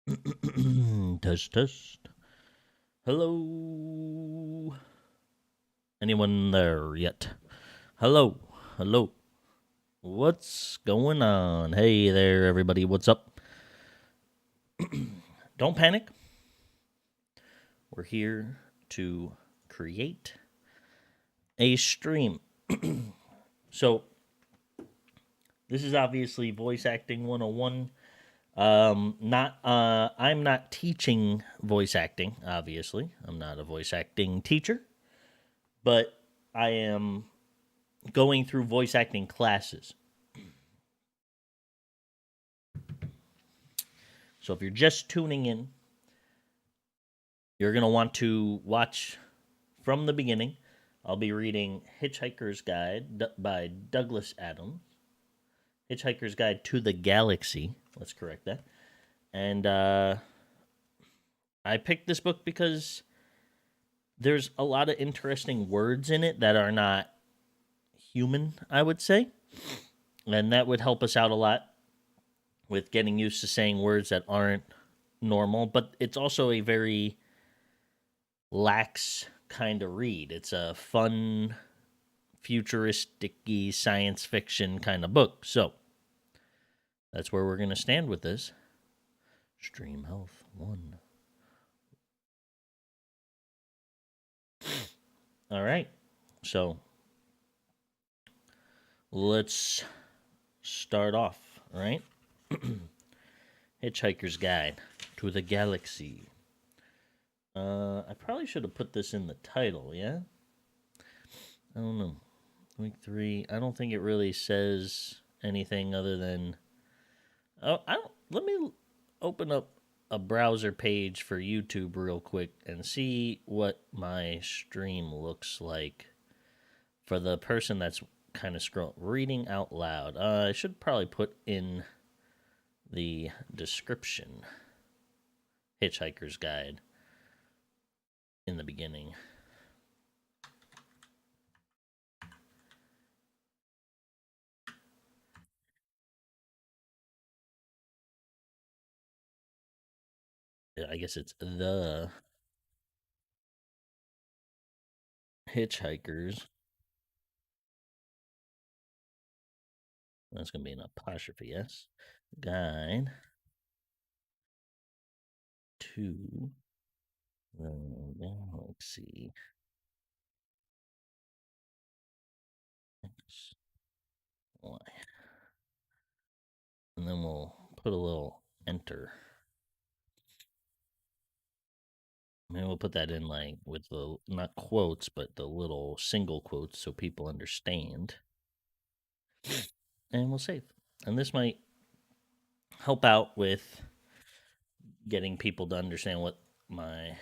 Test, test. Hello. Anyone there yet? Hello. Hello. What's going on? Hey there, everybody. What's up? Don't panic. We're here to create a stream. So, this is obviously voice acting 101. I'm not teaching voice acting, obviously. I'm not a voice acting teacher, but I am going through voice acting classes. So if you're just tuning in, you're going to want to watch from the beginning. I'll be reading Hitchhiker's Guide by Douglas Adams. Hitchhiker's Guide to the Galaxy. Let's correct that. And I picked this book because there's a lot of interesting words in it that are not human, I would say. And that would help us out a lot with getting used to saying words that aren't normal. But it's also a very lax kind of read. It's a fun, futuristic science fiction kind of book. So that's where we're going to stand with this. Stream Health 1. All right. So let's start off, right? Hitchhiker's Guide to the Galaxy. I probably should have put this in the title, yeah? I don't know. Week 3. I don't think it really says anything other than. Oh, I don't. Let me open up a browser page for YouTube real quick and see what my stream looks like for the person that's kind of scrolling. Reading out loud. I should probably put in the description Hitchhiker's Guide in the beginning. I guess it's the Hitchhikers. That's going to be an apostrophe S. Guide to the Galaxy. X, Y. And then we'll put a little enter. Maybe we'll put that in like with the not quotes, but the little single quotes so people understand. And we'll save. And this might help out with getting people to understand what my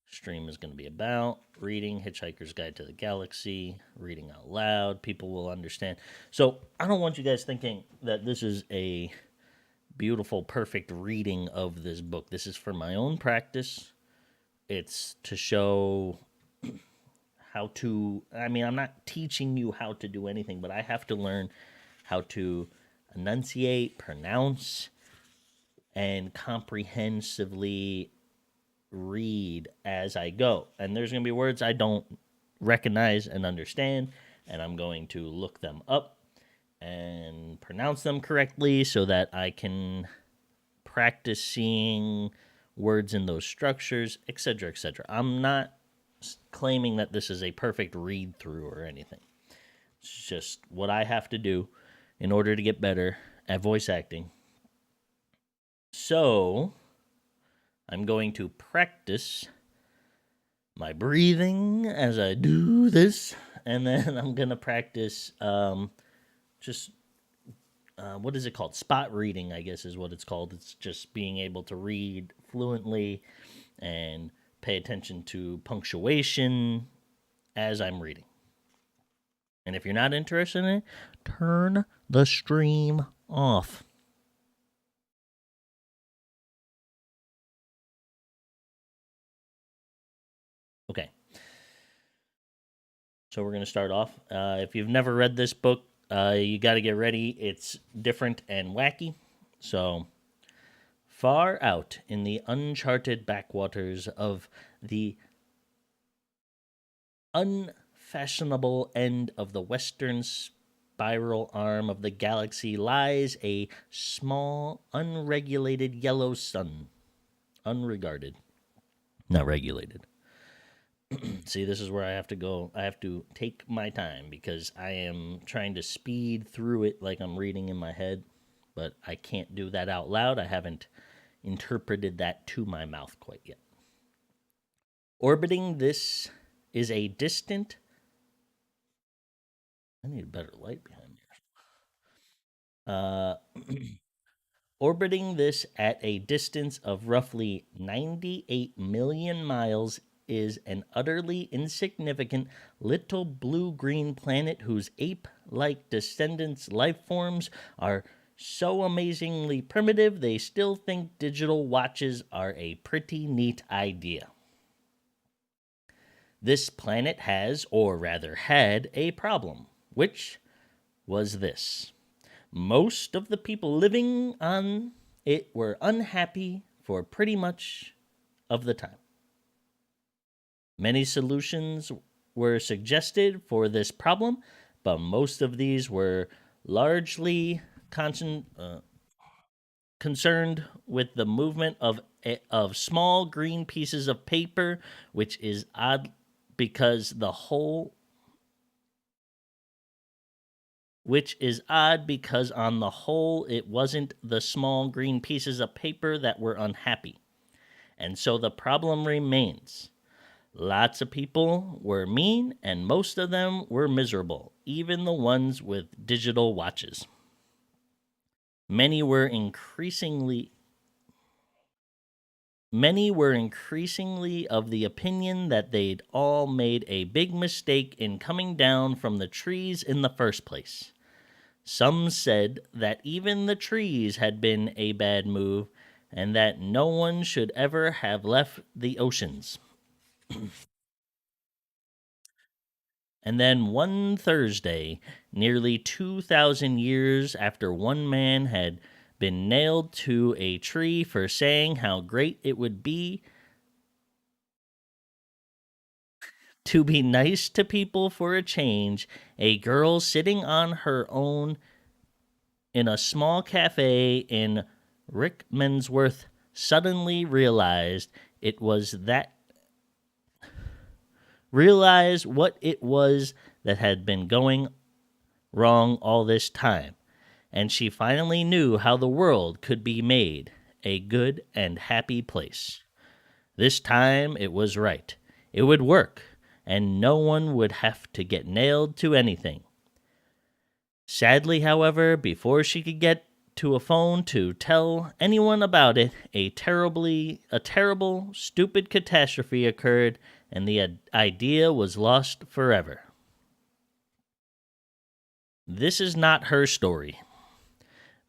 stream is going to be about. Reading Hitchhiker's Guide to the Galaxy, reading out loud. People will understand. So I don't want you guys thinking that this is a beautiful, perfect reading of this book. This is for my own practice. It's to show how to. I mean, I'm not teaching you how to do anything, but I have to learn how to enunciate, pronounce, and comprehensively read as I go. And there's going to be words I don't recognize and understand, and I'm going to look them up and pronounce them correctly so that I can practice seeing words in those structures, etc., etc. I'm not claiming that this is a perfect read through or anything. It's just what I have to do in order to get better at voice acting. So, I'm going to practice my breathing as I do this, and then I'm going to practice just what is it called? Spot reading, I guess is what it's called. It's just being able to read fluently and pay attention to punctuation as I'm reading. And if you're not interested in it, turn the stream off. Okay. So we're going to start off. If you've never read this book, you got to get ready. It's different and wacky. So Far out in the uncharted backwaters of the unfashionable end of the western spiral arm of the galaxy lies a small, unregulated yellow sun. Unregarded, not regulated. See, this is where I have to go. I have to take my time because I am trying to speed through it like I'm reading in my head, but I can't do that out loud. I haven't interpreted that to my mouth quite yet. Orbiting this is a distant. I need a better light behind me. Orbiting this at a distance of roughly 98 million miles is an utterly insignificant little blue green planet whose ape like descendants' life forms are so amazingly primitive they still think digital watches are a pretty neat idea. This planet has, or rather had, a problem, which was this. Most of the people living on it were unhappy for pretty much of the time. Many solutions were suggested for this problem, but most of these were largely concerned with the movement of small green pieces of paper, which is odd because the whole which is odd because on the whole it wasn't the small green pieces of paper that were unhappy. And so the problem remains. Lots of people were mean and most of them were miserable, even the ones with digital watches. Many were increasingly of the opinion that they'd all made a big mistake in coming down from the trees in the first place. Some said that even the trees had been a bad move and that no one should ever have left the oceans. And then one Thursday, nearly 2,000 years after one man had been nailed to a tree for saying how great it would be to be nice to people for a change, a girl sitting on her own in a small cafe in Rickmansworth suddenly realized what it was that had been going wrong all this time, and she finally knew how the world could be made a good and happy place. This time it was right. It would work, and no one would have to get nailed to anything. Sadly, however, before she could get to a phone to tell anyone about it, a terrible, stupid catastrophe occurred, and the idea was lost forever. This is not her story,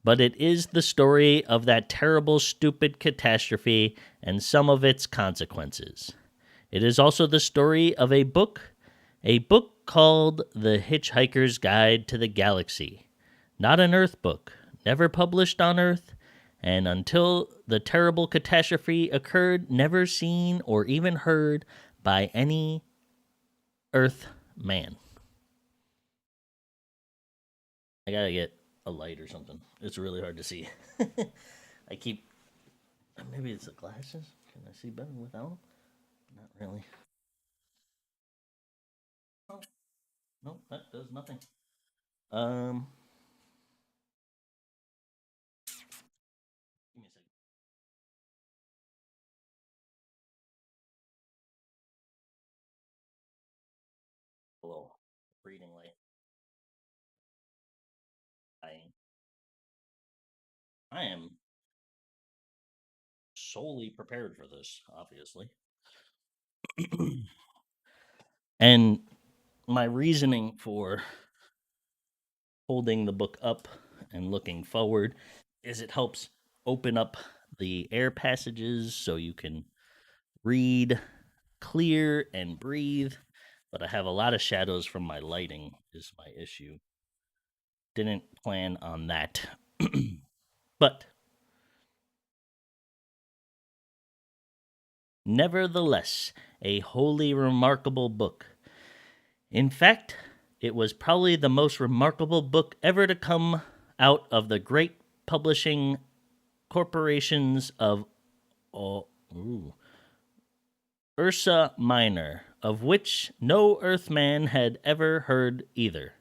but it is the story of that terrible, stupid catastrophe and some of its consequences. It is also the story of a book called The HitchHiker's Guide to the Galaxy. Not an Earth book, never published on Earth, and until the terrible catastrophe occurred, never seen or even heard by any Earth man. I gotta get a light or something. It's really hard to see. I keep. Maybe it's the glasses. Can I see better without them? Not really. Oh, no, that does nothing. Um, Give me a second. Hello, reading light. I am solely prepared for this, obviously. And my reasoning for holding the book up and looking forward is it helps open up the air passages so you can read clear and breathe. But I have a lot of shadows from my lighting, is my issue. Didn't plan on that. But Nevertheless, a wholly remarkable book. In fact, it was probably the most remarkable book ever to come out of the great publishing corporations of Ursa Minor, of which no Earthman had ever heard either.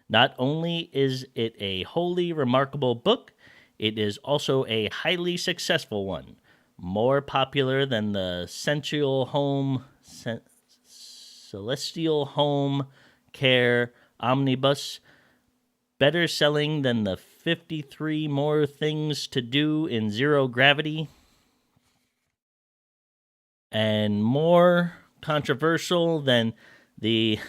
Not only is it a wholly remarkable book, it is also a highly successful one, more popular than the Celestial Home Care Omnibus, better selling than the 53 More Things to Do in Zero Gravity, and more controversial than the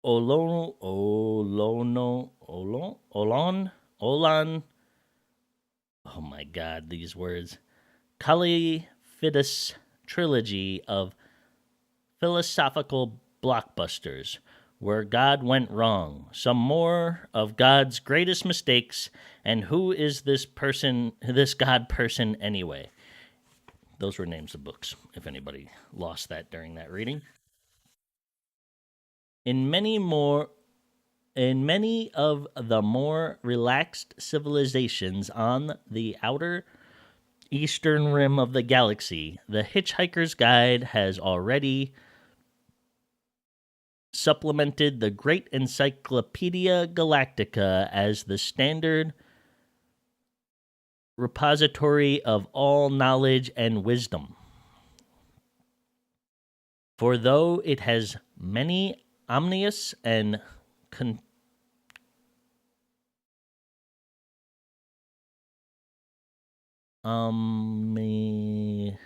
Olan, oh my god, these words, Califidus trilogy of philosophical blockbusters where God went wrong, some more of God's greatest mistakes, and who is this God person anyway? Those were names of books, if anybody lost that during that reading. In many of the more relaxed civilizations on the outer eastern rim of the galaxy, the Hitchhiker's Guide has already supplemented the Great Encyclopedia Galactica as the standard repository of all knowledge and wisdom. For though it has many omnious and omnious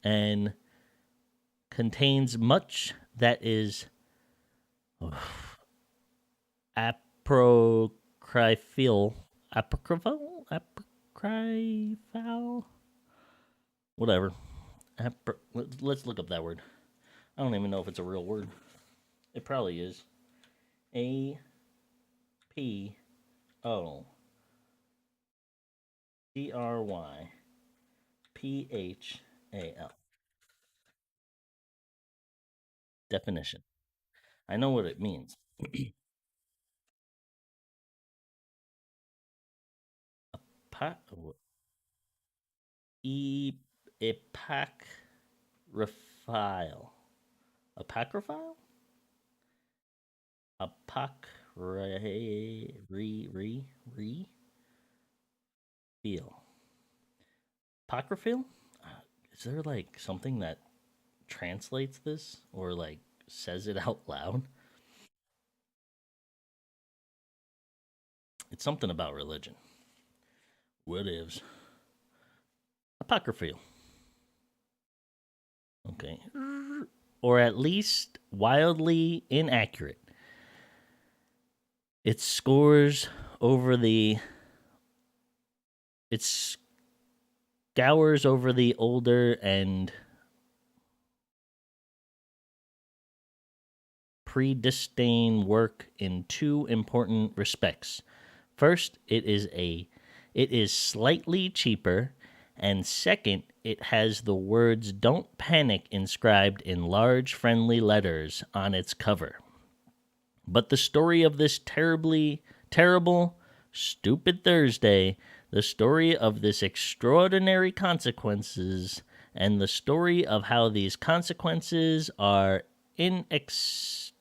and contains much that is apocryphal, whatever. Let's look up that word. I don't even know if it's a real word. It probably is. APOCryphal. Definition. I know what it means. Apocryphal. Apocryphal? Apocryphal? Is there like something that translates this or like says it out loud? It's something about religion. What is apocryphal? Okay. Or at least wildly inaccurate. It scours over the. It scours over the older and predisdain work in two important respects. First, it is slightly cheaper, and second, it has the words "Don't Panic" inscribed in large friendly letters on its cover. But the story of this terrible, stupid Thursday, the story of this extraordinary consequences, and the story of how these consequences are inextricably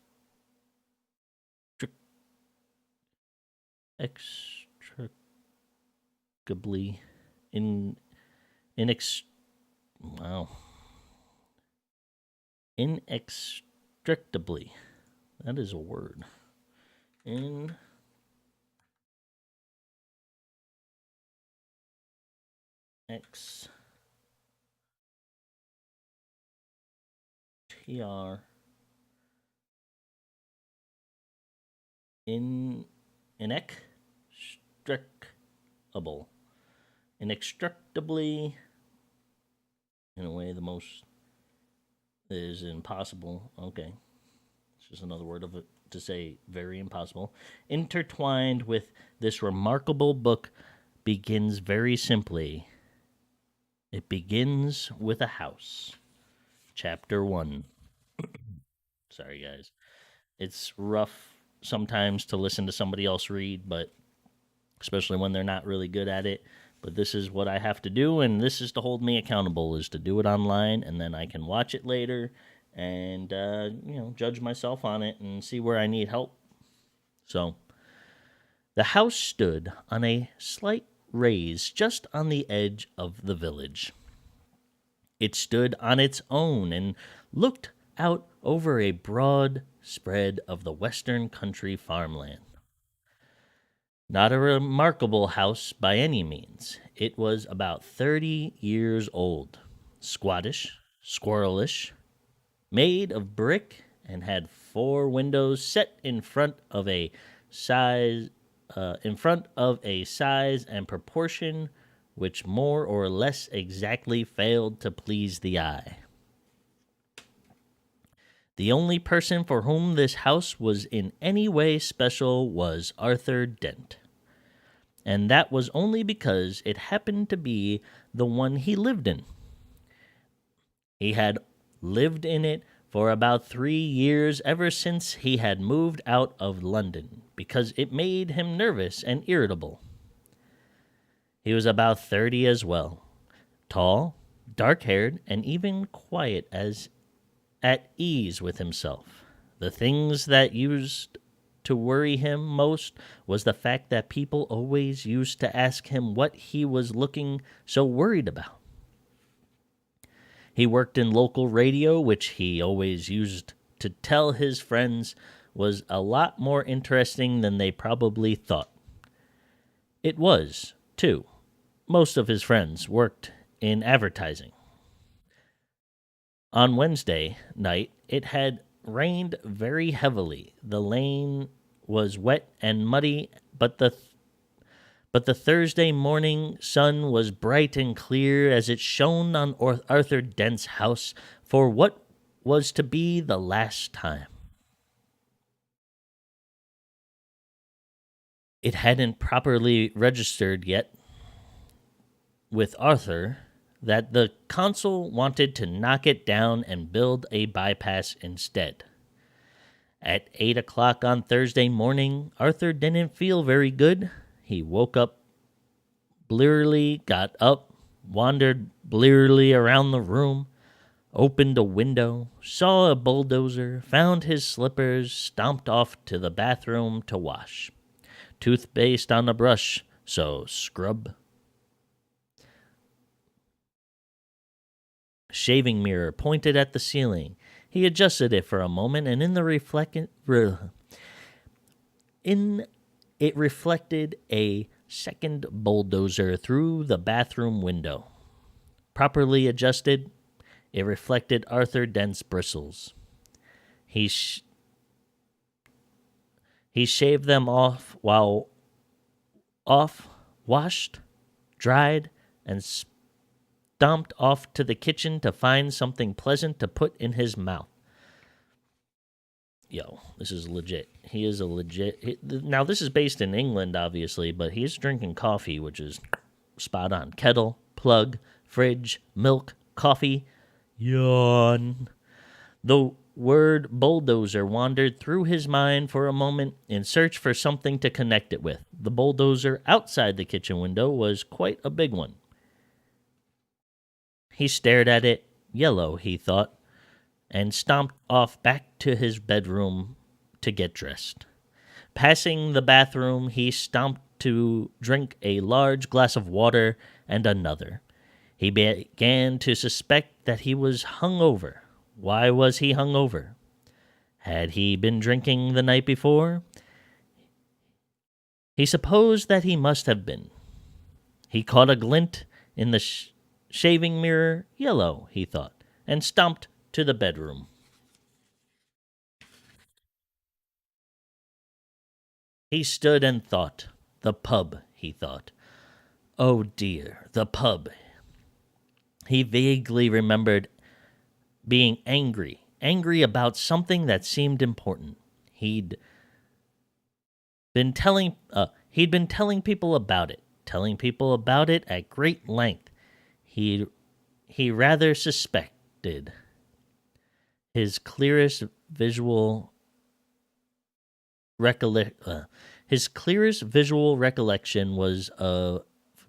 inextricably. That is a word. Inextricably, in a way the most is impossible. Okay. which is another word of it to say very impossible, intertwined with this remarkable book begins very simply. It begins with a house. Chapter 1. Sorry, guys. It's rough sometimes to listen to somebody else read, but especially when they're not really good at it. But this is what I have to do, and this is to hold me accountable, is to do it online, and then I can watch it later and, judge myself on it and see where I need help. So, the house stood on a slight raise just on the edge of the village. It stood on its own and looked out over a broad spread of the western country farmland. Not a remarkable house by any means. It was about 30 years old, squattish, squirrelish, made of brick, and had 4 windows set in front of a size and proportion which more or less exactly failed to please the eye. The only person for whom this house was in any way special was Arthur Dent, and that was only because it happened to be the one he lived in. He had lived in it for about 3 years ever since he had moved out of London, because it made him nervous and irritable. He was about 30 as well, tall, dark-haired, and even quiet as at ease with himself. The things that used to worry him most was the fact that people always used to ask him what he was looking so worried about. He worked in local radio, which he always used to tell his friends was a lot more interesting than they probably thought. It was, too. Most of his friends worked in advertising. On Wednesday night, it had rained very heavily. The lane was wet and muddy, but the Thursday morning sun was bright and clear as it shone on Arthur Dent's house for what was to be the last time. It hadn't properly registered yet with Arthur that the consul wanted to knock it down and build a bypass instead. At 8 o'clock on Thursday morning, Arthur didn't feel very good. He woke up blearily, got up, wandered blearily around the room, opened a window, saw a bulldozer, found his slippers, stomped off to the bathroom to wash. Toothpaste on a brush, so scrub. Shaving mirror pointed at the ceiling. He adjusted it for a moment, and it reflected a second bulldozer through the bathroom window. Properly adjusted, it reflected Arthur Dent's bristles. He shaved them off, washed, dried, and stomped off to the kitchen to find something pleasant to put in his mouth. Yo, this is legit. He is a legit... Now, this is based in England, obviously, but he's drinking coffee, which is spot on. Kettle, plug, fridge, milk, coffee. Yawn. The word bulldozer wandered through his mind for a moment in search for something to connect it with. The bulldozer outside the kitchen window was quite a big one. He stared at it, yellow, he thought, and stomped off back to his bedroom to get dressed. Passing the bathroom, he stomped to drink a large glass of water and another. He began to suspect that he was hungover. Why was he hungover? Had he been drinking the night before? He supposed that he must have been. He caught a glint in the shaving mirror, yellow, he thought, and stomped to the bedroom. He stood and thought. The pub, he thought. Oh dear, the pub. He vaguely remembered being angry angry about something that seemed important. He'd been telling people about it at great length. He rather suspected. His clearest visual recollection was a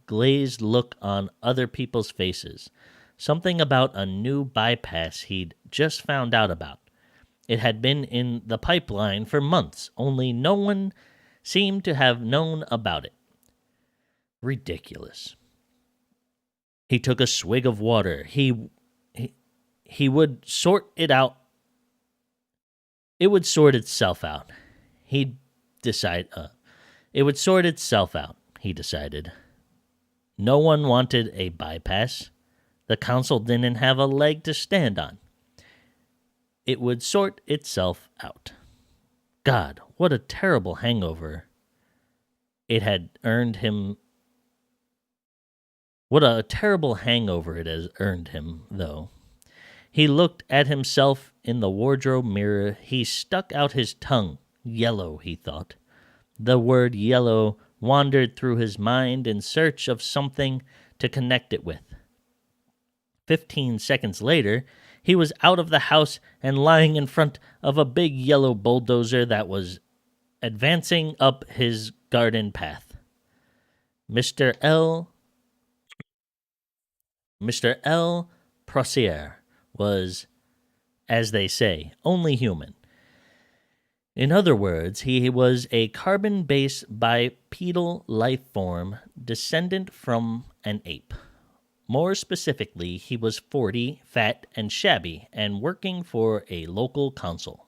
glazed look on other people's faces. Something about a new bypass he'd just found out about. It had been in the pipeline for months, only no one seemed to have known about it. Ridiculous. He took a swig of water. He would sort it out. It would sort itself out. It would sort itself out, he decided. No one wanted a bypass. The council didn't have a leg to stand on. It would sort itself out. God, what a terrible hangover it had earned him. What a terrible hangover it has earned him, though. He looked at himself in the wardrobe mirror. He stuck out his tongue. Yellow, he thought. The word yellow wandered through his mind in search of something to connect it with. 15 seconds later, he was out of the house and lying in front of a big yellow bulldozer that was advancing up his garden path. Mr. L. Procere was, as they say, only human. In other words, he was a carbon-based bipedal life form descendant from an ape. More specifically, he was 40, fat, and shabby, and working for a local council.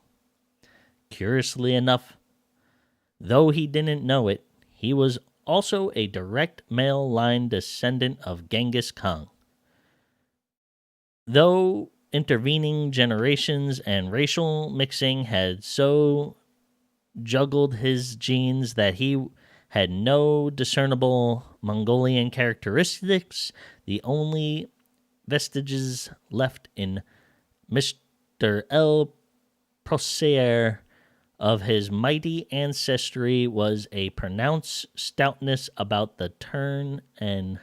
Curiously enough, though he didn't know it, he was also a direct male line descendant of Genghis Khan. Though intervening generations and racial mixing had so juggled his genes that he had no discernible Mongolian characteristics, the only vestiges left in Mr. L. Procere of his mighty ancestry was a pronounced stoutness about the turn and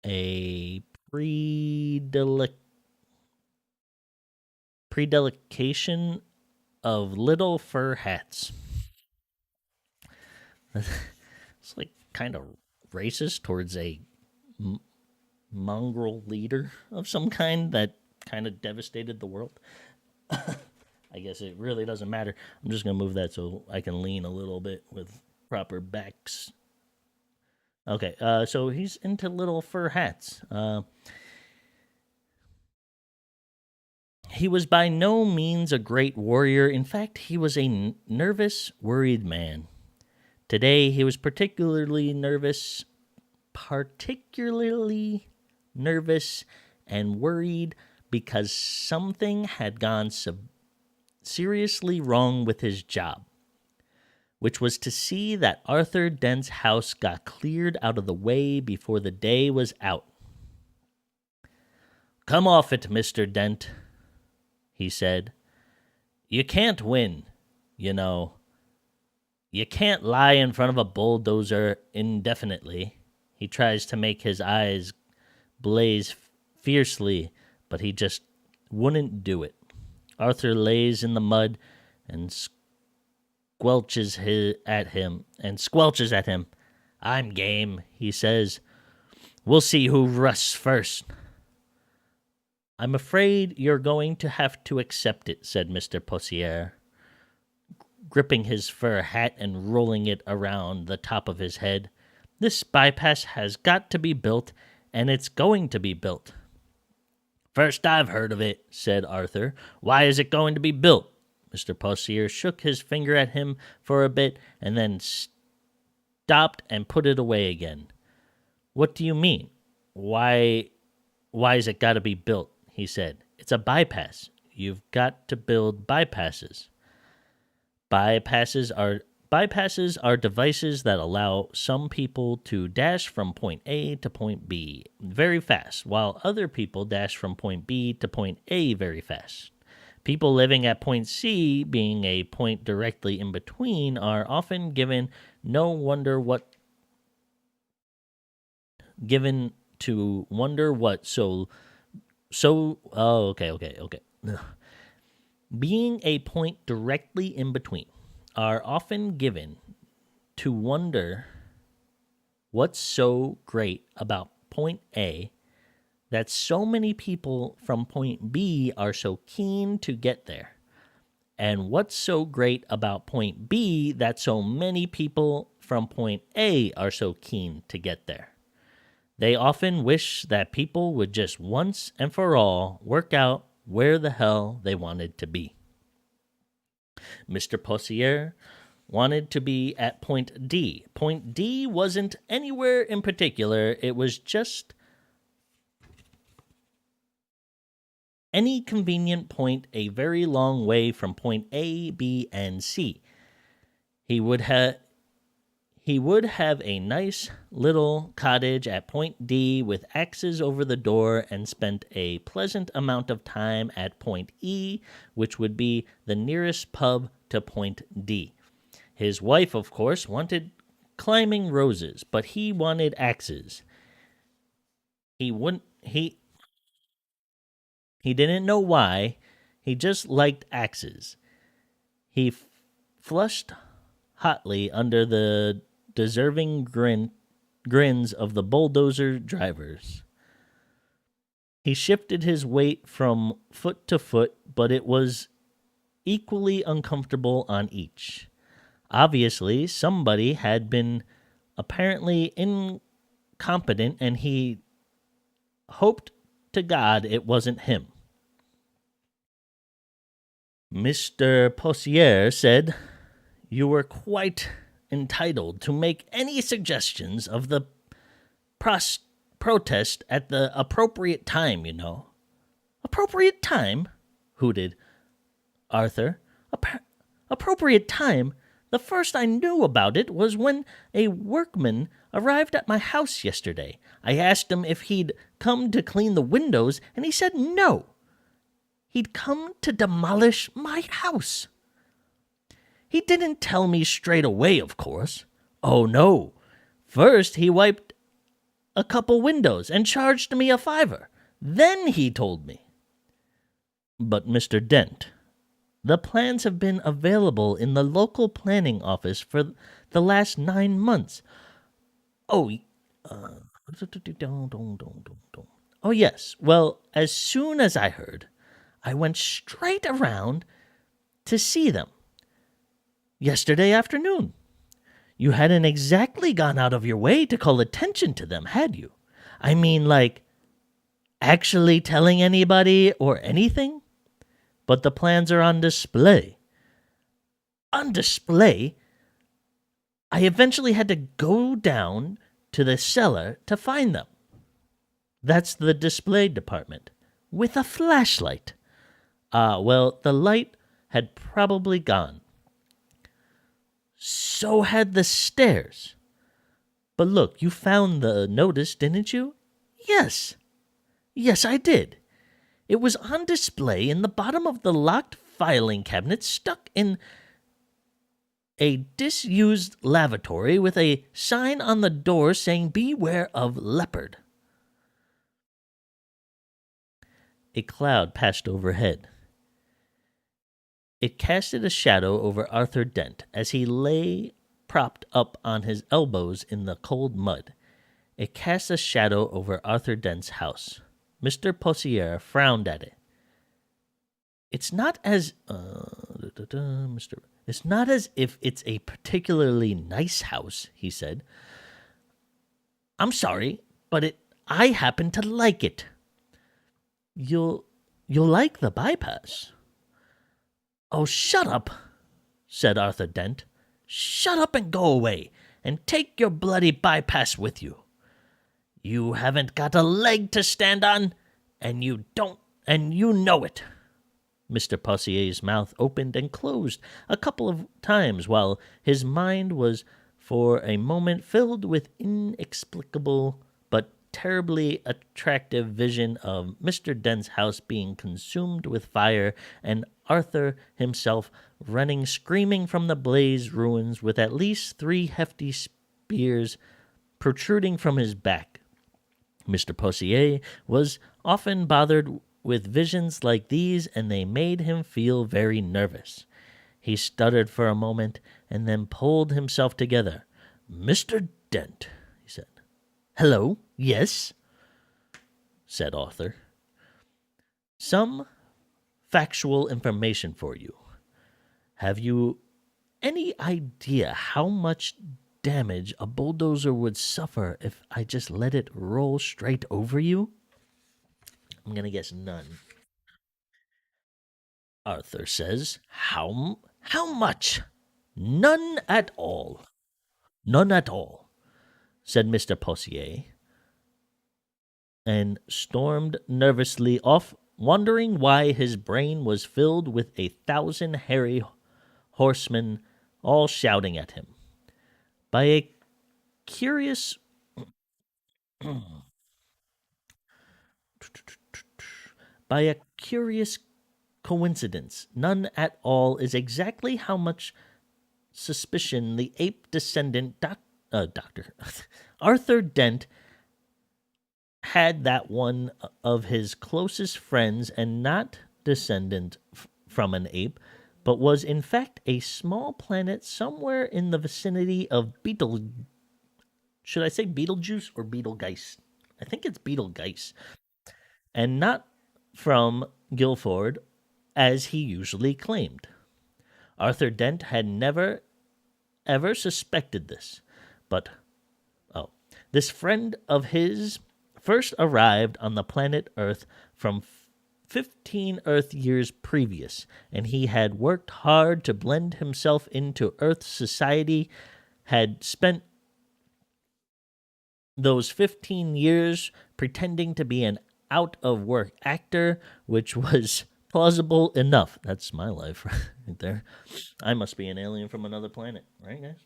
a predelication of little fur hats. It's like kind of racist towards a mongrel leader of some kind that kind of devastated the world. I guess it really doesn't matter. I'm just going to move that so I can lean a little bit with proper backs. Okay, so he's into little fur hats. He was by no means a great warrior. In fact, he was a nervous, worried man. Today, he was particularly nervous and worried because something had gone seriously wrong with his job, which was to see that Arthur Dent's house got cleared out of the way before the day was out. "Come off it, Mr. Dent," he said. "You can't win, you know. You can't lie in front of a bulldozer indefinitely." He tries to make his eyes blaze fiercely, but he just wouldn't do it. Arthur lays in the mud and squelches at him. "I'm game," he says. "We'll see who rusts first." "I'm afraid you're going to have to accept it," said Mr. Procere, gripping his fur hat and rolling it around the top of his head. "This bypass has got to be built, and it's going to be built." "First I've heard of it," said Arthur. "Why is it going to be built?" Mr. Procere shook his finger at him for a bit and then stopped and put it away again. "What do you mean? Why's it got to be built?" he said. "It's a bypass. You've got to build bypasses. Bypasses are Bypasses are devices that allow some people to dash from point A to point B very fast, while other people dash from point B to point A very fast. People living at point C, being a point directly in between, are often given to wonder what okay. Being a point directly in between are often given to wonder what's so great about point A that so many people from point B are so keen to get there, and what's so great about point B that so many people from point A are so keen to get there. They often wish that people would just once and for all work out where the hell they wanted to be. Mr. Possier wanted to be at point D. Point D wasn't anywhere in particular. It was just any convenient point a very long way from point A, B, and C. He would have a nice little cottage at point D with axes over the door and spent a pleasant amount of time at point E, which would be the nearest pub to point D. His wife, of course, wanted climbing roses, but he wanted axes. He didn't know why. He just liked axes. He flushed hotly under the deserving grins of the bulldozer drivers. He shifted his weight from foot to foot, but it was equally uncomfortable on each. Obviously, somebody had been apparently incompetent, and he hoped to God it wasn't him. Mr. Possier said, "You were quite entitled to make any suggestions of the protest at the appropriate time, you know." "Appropriate time?" hooted Arthur. Appropriate time? The first I knew about it was when a workman arrived at my house yesterday. I asked him if he'd come to clean the windows, and he said no. He'd come to demolish my house. He didn't tell me straight away, of course. Oh, no. First, he wiped a couple windows and charged me $5. Then he told me. But, Mr. Dent, the plans have been available in the local planning office for the last 9 months. Oh, yes. Well, as soon as I heard, I went straight around to see them. Yesterday afternoon. You hadn't exactly gone out of your way to call attention to them, had you? I mean, like, actually telling anybody or anything? But the plans are on display. On display? I eventually had to go down to the cellar to find them. That's the display department. With a flashlight. Well, the light had probably gone. So had the stairs. But look, you found the notice, didn't you? Yes. Yes, I did. It was on display in the bottom of the locked filing cabinet stuck in a disused lavatory with a sign on the door saying, "Beware of leopard." A cloud passed overhead. It casted a shadow over Arthur Dent as he lay propped up on his elbows in the cold mud. It cast a shadow over Arthur Dent's house. Mr. Possier frowned at it. It's not as if it's a particularly nice house, he said. I'm sorry, but I happen to like it. You'll like the bypass. Oh, shut up, said Arthur Dent. Shut up and go away, and take your bloody bypass with you. You haven't got a leg to stand on, and you know it. Mr. Possier's mouth opened and closed a couple of times while his mind was for a moment filled with inexplicable but terribly attractive vision of Mr. Dent's house being consumed with fire and Arthur himself running screaming from the blazed ruins with at least 3 hefty spears protruding from his back. Mr. Possier was often bothered with visions like these, and they made him feel very nervous. He stuttered for a moment and then pulled himself together. "Mr. Dent," he said. "Hello, yes," said Arthur. "Some factual information for you. Have you any idea how much damage a bulldozer would suffer if I just let it roll straight over you?" I'm going to guess none. Arthur says, How much? None at all. None at all, said Mr. Possier, and stormed nervously off, wondering why his brain was filled with 1,000 hairy horsemen all shouting at him. By a curious coincidence, none at all is exactly how much suspicion the ape descendant Dr. Arthur Dent had that one of his closest friends and not descendant from an ape, but was in fact a small planet somewhere in the vicinity of should I say Beetlejuice or Betelgeuse? I think it's Betelgeuse. And not from Guilford, as he usually claimed. Arthur Dent had never, ever suspected this. But, this friend of his first arrived on the planet Earth from 15 Earth years previous, and he had worked hard to blend himself into Earth society, had spent those 15 years pretending to be an out-of-work actor, which was plausible enough. That's my life right there. I must be an alien from another planet, right, guys?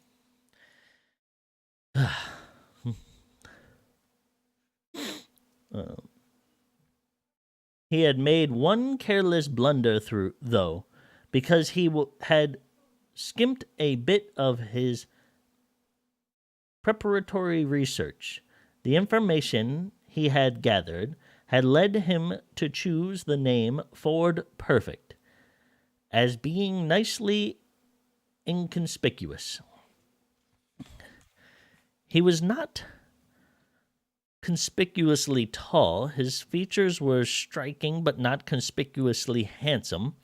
He had made one careless blunder though, because he had skimped a bit of his preparatory research. The information he had gathered had led him to choose the name Ford Perfect as being nicely inconspicuous. He was not conspicuously tall. His features were striking but not conspicuously handsome.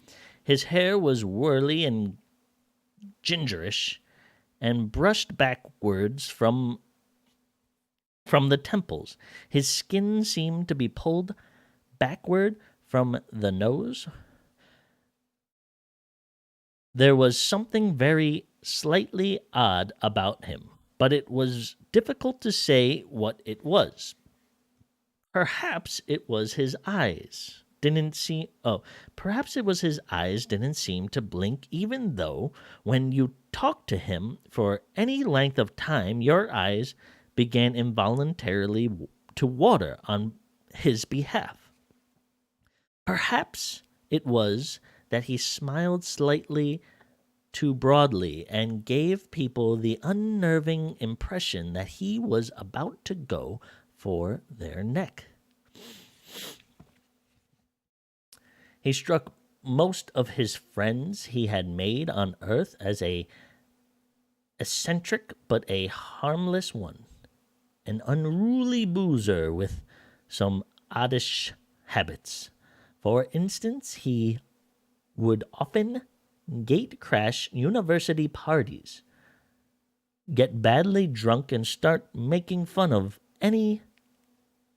His hair was whirly and gingerish and brushed backwards from the temples. His skin seemed to be pulled backward from the nose. There was something very slightly odd about him, but it was difficult to say what it was. Perhaps it was his eyes didn't seem to blink, even though when you talked to him for any length of time, your eyes began involuntarily to water on his behalf. Perhaps it was that he smiled slightly too broadly and gave people the unnerving impression that he was about to go for their neck. He struck most of his friends he had made on Earth as a eccentric but a harmless one, an unruly boozer with some oddish habits. For instance, he would often gate crash university parties, get badly drunk, and start making fun of any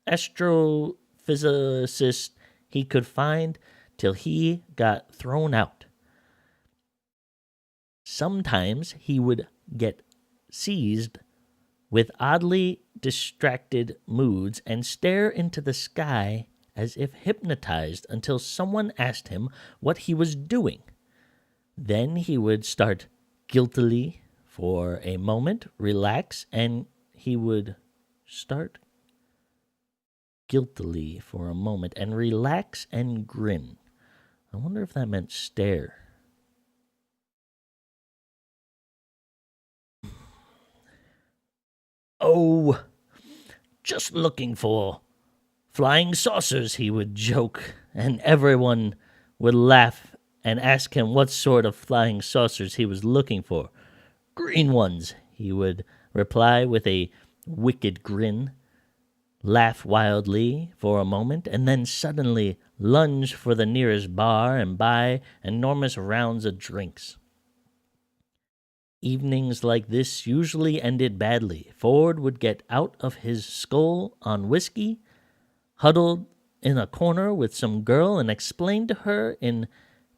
astrophysicist he could find till he got thrown out. Sometimes he would get seized with oddly distracted moods and stare into the sky as if hypnotized until someone asked him what he was doing. Then he would start guiltily for a moment, relax, and he would start guiltily for a moment and relax and grin. I wonder if that meant stare. Oh, just looking for flying saucers, he would joke, and everyone would laugh and ask him what sort of flying saucers he was looking for. Green ones, he would reply with a wicked grin, laugh wildly for a moment, and then suddenly lunge for the nearest bar and buy enormous rounds of drinks. Evenings like this usually ended badly. Ford would get out of his skull on whiskey, huddled in a corner with some girl, and explain to her in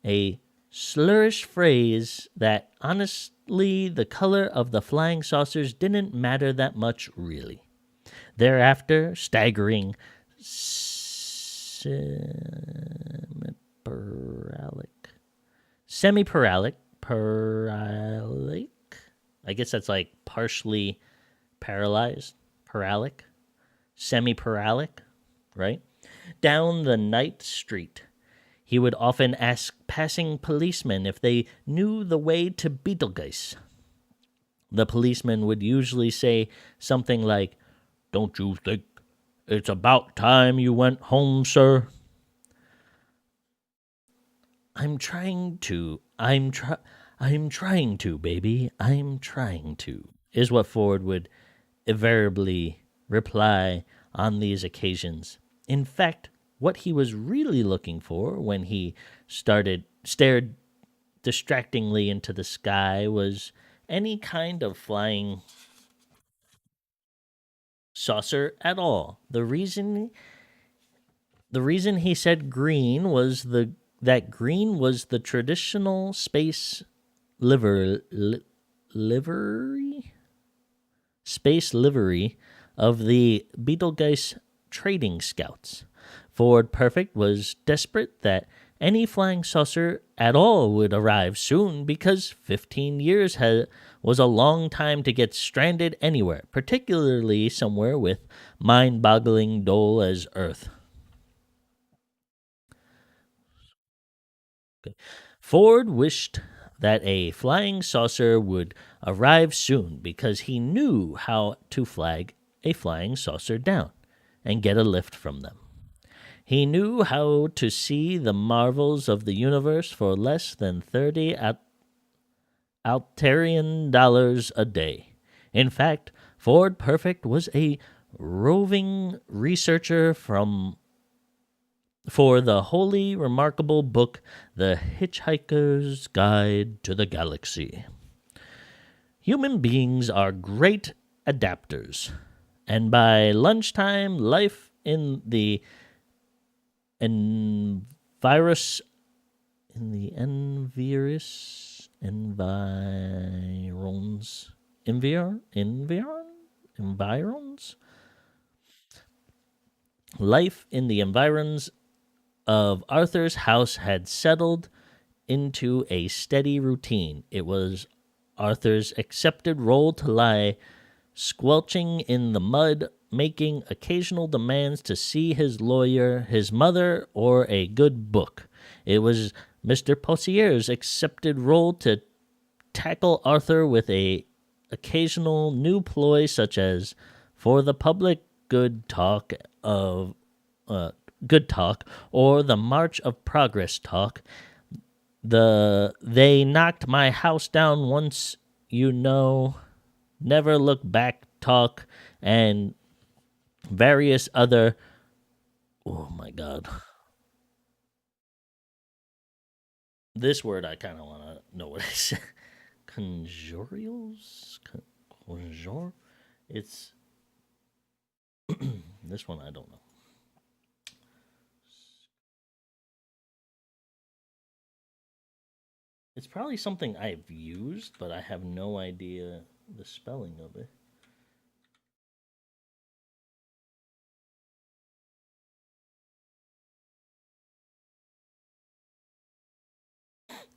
a slurish phrase that honestly the color of the flying saucers didn't matter that much, really. Thereafter, staggering semi-paralyc, I guess that's like partially paralyzed, paralyc, semi-paralyc, right? Down the night street. He would often ask passing policemen if they knew the way to Betelgeuse. The policeman would usually say something like, "Don't you think it's about time you went home, sir?" I'm trying to, baby. I'm trying to, is what Ford would invariably reply on these occasions. In fact, what he was really looking for when he stared distractingly into the sky was any kind of flying saucer at all. The reason he said green was that green was the traditional space livery space livery of the Betelgeuse trading scouts. Ford Perfect was desperate that any flying saucer at all would arrive soon because 15 years was a long time to get stranded anywhere, particularly somewhere with mind-boggling dull as Earth. Okay. Ford wished that a flying saucer would arrive soon because he knew how to flag a flying saucer down and get a lift from them. He knew how to see the marvels of the universe for less than 30 Altarian dollars a day. In fact, Ford Perfect was a roving researcher for the wholly remarkable book, The HitchHiker's Guide to the Galaxy. Human beings are great adapters, and by lunchtime, life in the environs life in the environs of Arthur's house had settled into a steady routine. It was Arthur's accepted role to lie squelching in the mud, making occasional demands to see his lawyer, his mother, or a good book. It was Mr. Possier's accepted role to tackle Arthur with a occasional new ploy, such as for the public good talk or the March of Progress talk. They knocked my house down once, never look back talk, and various other. Oh my God. This word I kind of want to know what it is. Conjurials? Conjure? It's. This one I don't know. It's probably something I've used, but I have no idea the spelling of it.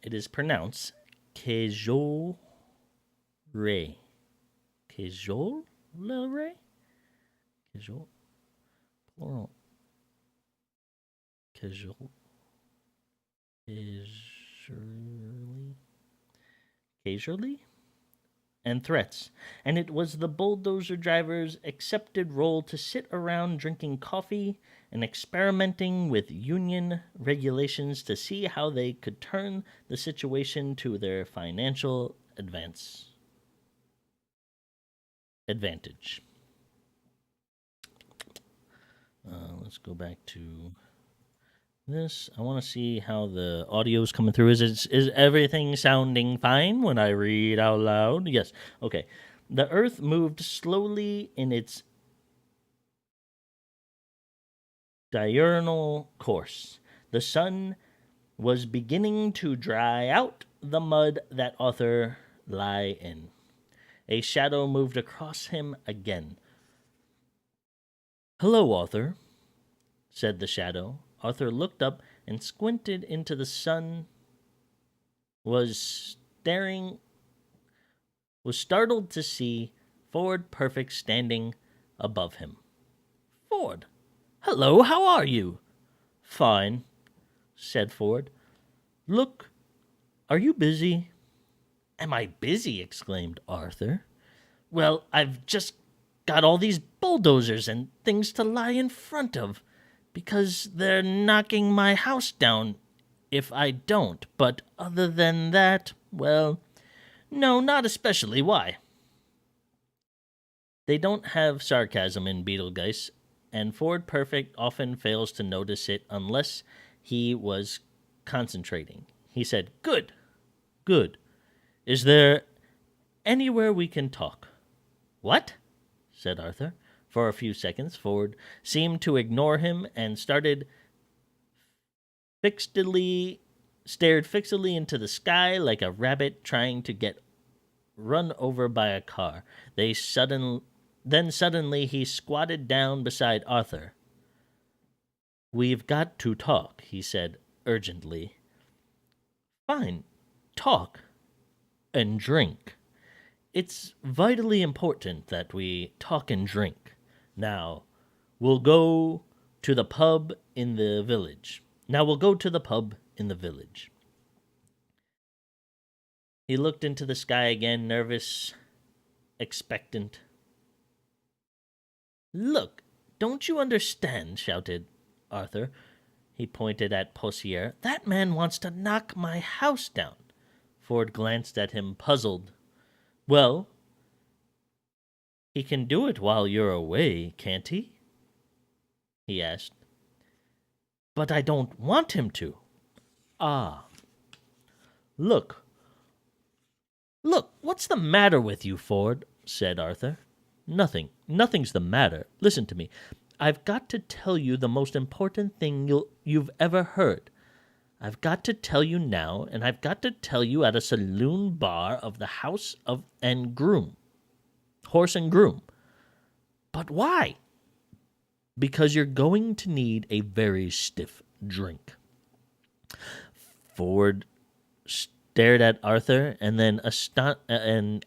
It is pronounced Kejore. Kejore? Kejore? Plural. Kejore. Casually? And threats. And it was the bulldozer driver's accepted role to sit around drinking coffee and experimenting with union regulations to see how they could turn the situation to their financial advantage. Let's go back to this. I want to see how the audio is coming through. Is everything sounding fine when I read out loud? Yes. Okay. The Earth moved slowly in its diurnal course. The sun was beginning to dry out the mud that Arthur lay in. A shadow moved across him again. "Hello, Arthur," said the shadow. Arthur looked up and squinted into the sun. Was startled to see Ford Perfect standing above him. "Ford, hello, how are you?" "Fine," said Ford. "Look, are you busy?" "Am I busy?" exclaimed Arthur. "Well, I've just got all these bulldozers and things to lie in front of, because they're knocking my house down if I don't. But other than that, well, no, not especially. Why?" They don't have sarcasm in Betelgeuse, and Ford Perfect often fails to notice it unless he was concentrating. He said, Good. Is there anywhere we can talk?" "What?" said Arthur. For a few seconds, Ford seemed to ignore him and stared fixedly into the sky like a rabbit trying to get run over by a car. Then suddenly he squatted down beside Arthur. "We've got to talk," he said urgently. "Fine, talk and drink. It's vitally important that we talk and drink. Now, we'll go to the pub in the village. He looked into the sky again, nervous, expectant. "Look, don't you understand?" shouted Arthur. He pointed at Possier. "That man wants to knock my house down." Ford glanced at him, puzzled. "Well, he can do it while you're away, can't he?" he asked. "But I don't want him to." "Ah. Look, what's the matter with you, Ford?" said Arthur. Nothing's the matter. Listen to me. I've got to tell you the most important thing you've ever heard. I've got to tell you now, and I've got to tell you at a saloon bar of the Horse and Groom. "But why?" "Because you're going to need a very stiff drink." Ford stared at Arthur, and then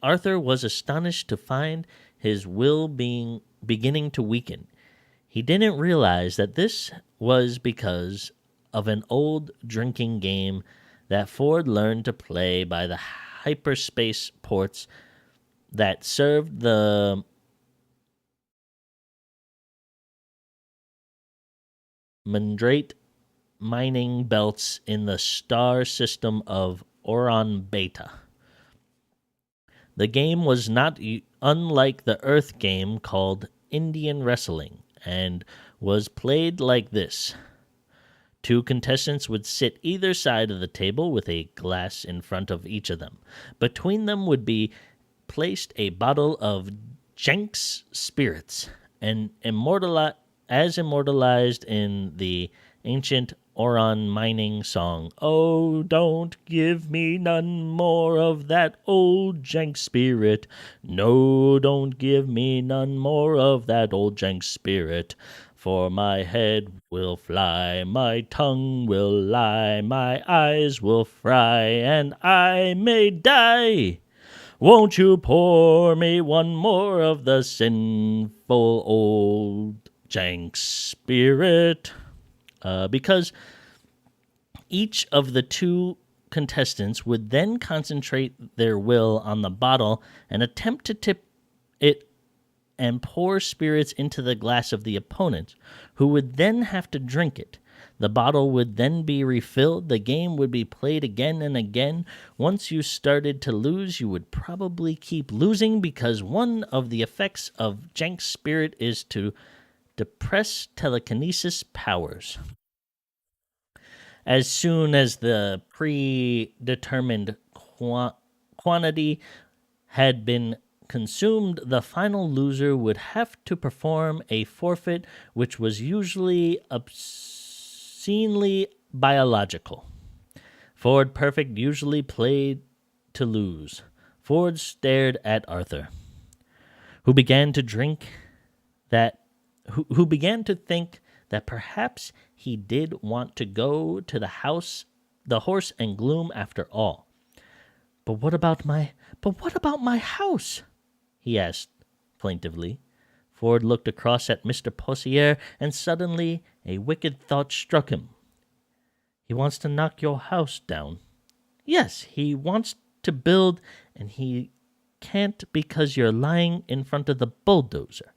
Arthur was astonished to find his will beginning to weaken. He didn't realize that this was because of an old drinking game that Ford learned to play by the hyperspace ports that served the Mandrate mining belts in the star system of Orion Beta. The game was not unlike the Earth game called Indian Wrestling, and was played like this. 2 contestants would sit either side of the table with a glass in front of each of them. Between them would be placed a bottle of Jenks spirits, and immortalized in the ancient Orion mining song, "Oh, don't give me none more of that old Jenks spirit. No, don't give me none more of that old Jenks spirit." For my head will fly, my tongue will lie, my eyes will fry, and I may die. Won't you pour me one more of the sinful old jank spirit? Because each of the two contestants would then concentrate their will on the bottle and attempt to tip it and pour spirits into the glass of the opponent, who would then have to drink it. The bottle would then be refilled. The game would be played again and again. Once you started to lose, you would probably keep losing, because one of the effects of jank spirit is to depress telekinesis powers. As soon as the predetermined quantity had been consumed, the final loser would have to perform a forfeit, which was usually obscenely biological. Ford Perfect usually played to lose. Ford stared at Arthur, who began to think that perhaps he did want to go to the horse and gloom after all. But what about my house? He asked plaintively. Ford looked across at Mr. Possier, and suddenly a wicked thought struck him. He wants to knock your house down. Yes, he wants to build, and he can't because you're lying in front of the bulldozer.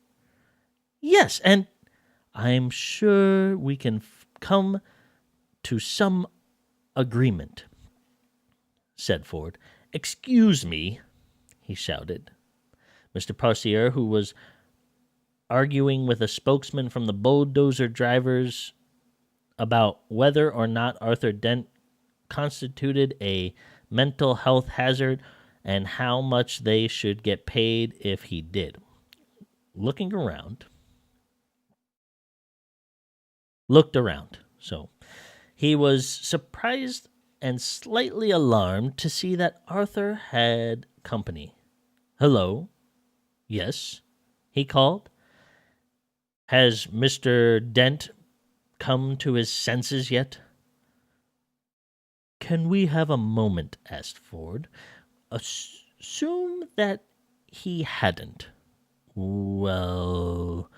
Yes, and I'm sure we can come to some agreement, said Ford. Excuse me, he shouted. Mr. Possier, who was arguing with a spokesman from the bulldozer drivers about whether or not Arthur Dent constituted a mental health hazard and how much they should get paid if he did. Looked around. So he was surprised and slightly alarmed to see that Arthur had company. Hello? Yes, he called. Has Mr. Dent come to his senses yet? Can we have a moment? Asked Ford. Assume that he hadn't. Well,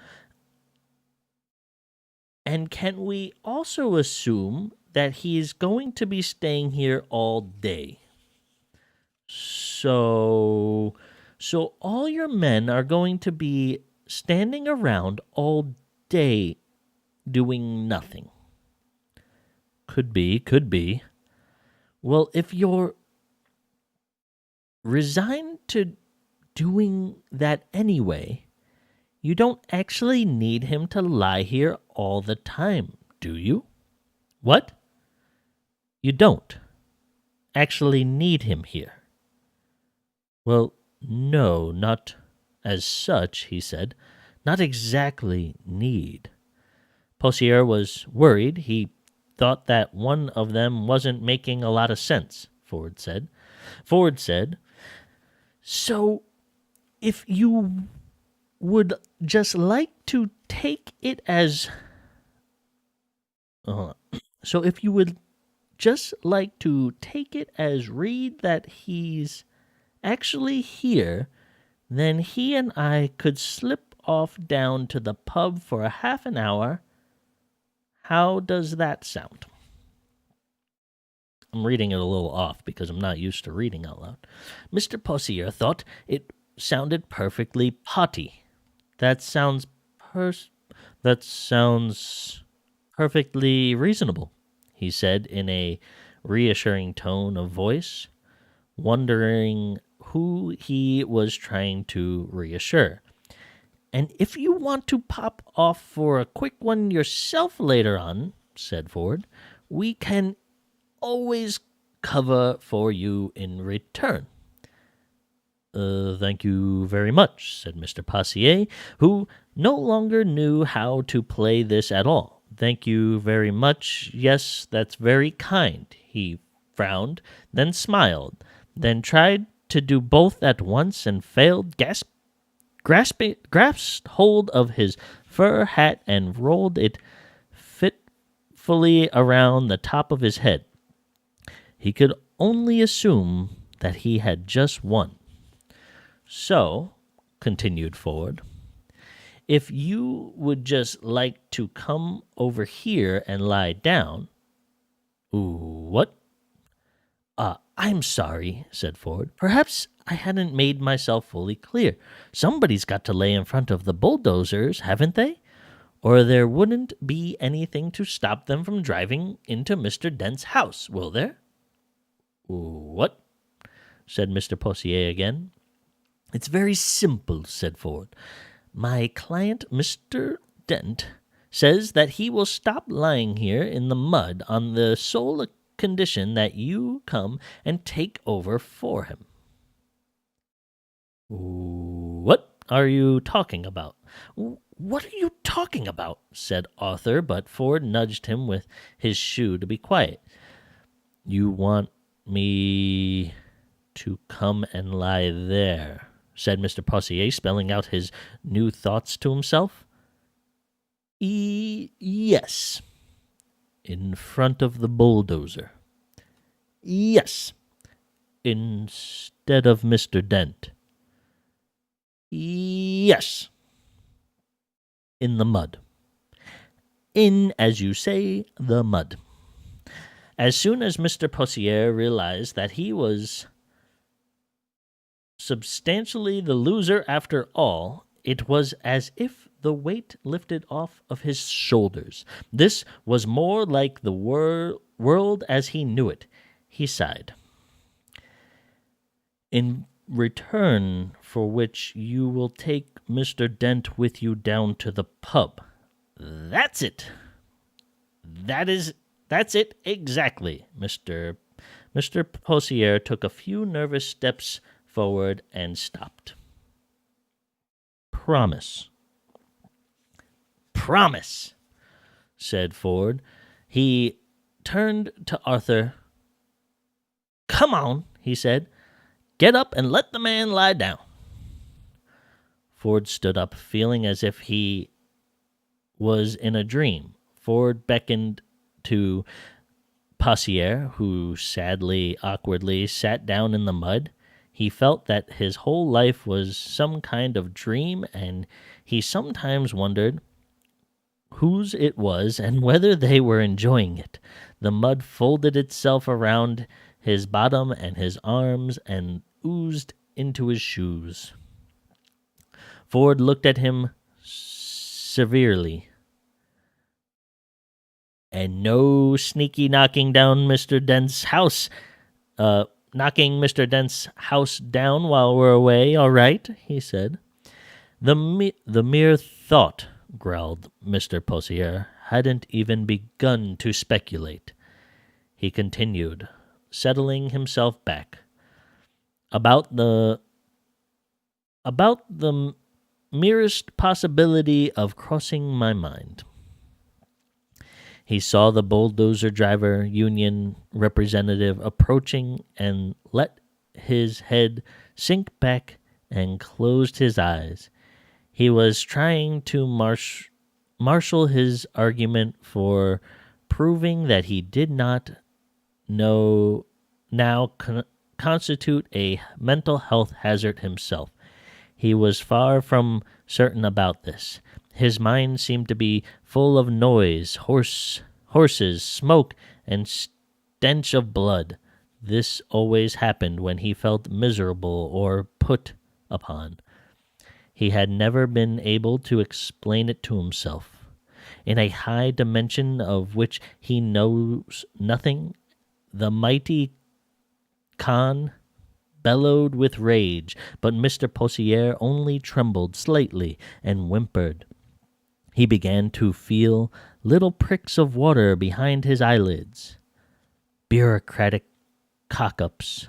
and can we also assume that he is going to be staying here all day? So all your men are going to be standing around all day doing nothing. Could be. Well, if you're resigned to doing that anyway, you don't actually need him to lie here all the time, do you? What? You don't actually need him here? Well, no, not as such, he said. Not exactly need. Possier was worried. He thought that one of them wasn't making a lot of sense, Ford said. Ford said, so if you would just like to take it as... So if you would just like to take it as read that he's actually here, then he and I could slip off down to the pub for a half an hour. How does that sound? I'm reading it a little off because I'm not used to reading out loud. Mr. Possier thought it sounded perfectly potty. That sounds perfectly reasonable, he said in a reassuring tone of voice, wondering who he was trying to reassure. And if you want to pop off for a quick one yourself later on, said Ford, we can always cover for you in return. Thank you very much, said Mr. Possier, who no longer knew how to play this at all. Thank you very much. Yes, that's very kind. He frowned, then smiled, then tried to do both at once and failed, grasped hold of his fur hat and rolled it fitfully around the top of his head. He could only assume that he had just won. So, continued Ford, if you would just like to come over here and lie down. What? I'm sorry, said Ford. Perhaps I hadn't made myself fully clear. Somebody's got to lay in front of the bulldozers, haven't they? Or there wouldn't be anything to stop them from driving into Mr. Dent's house, will there? What? Said Mr. Possier again. It's very simple, said Ford. My client, Mr. Dent, says that he will stop lying here in the mud on the sole condition that you come and take over for him. What are you talking about? What are you talking about? Said Arthur, but Ford nudged him with his shoe to be quiet. You want me to come and lie there, said Mr. Possier, spelling out his new thoughts to himself. Yes. In front of the bulldozer. Yes. Instead of Mr. Dent. Yes. In the mud. In, as you say, the mud. As soon as Mr. Possier realized that he was substantially the loser after all, it was as if the weight lifted off of his shoulders. This was more like the world as he knew it. He sighed. In return for which you will take Mr. Dent with you down to the pub. That's it. That's it exactly. Mr. Possier took a few nervous steps forward and stopped. Promise, said Ford. He turned to Arthur. Come on, he said. Get up and let the man lie down. Ford stood up, feeling as if he was in a dream. Ford beckoned to Possier, who sadly, awkwardly sat down in the mud. He felt that his whole life was some kind of dream, and he sometimes wondered whose it was and whether they were enjoying it. The mud folded itself around his bottom and his arms and oozed into his shoes. Ford looked at him severely. And no sneaky knocking down Mr. Dent's house. Knocking Mr. Dent's house down while we're away, all right, he said. The mere thought, growled Mr. Possier, hadn't even begun to speculate. He continued, settling himself back. About the merest possibility of crossing my mind. He saw the bulldozer driver union representative approaching and let his head sink back and closed his eyes. He was trying to marshal his argument for proving that he did not now constitute a mental health hazard himself. He was far from certain about this. His mind seemed to be full of noise, horses, smoke, and stench of blood. This always happened when he felt miserable or put upon. He had never been able to explain it to himself. In a high dimension of which he knows nothing, the mighty Khan bellowed with rage, but Mr. Possier only trembled slightly and whimpered. He began to feel little pricks of water behind his eyelids. Bureaucratic cock-ups.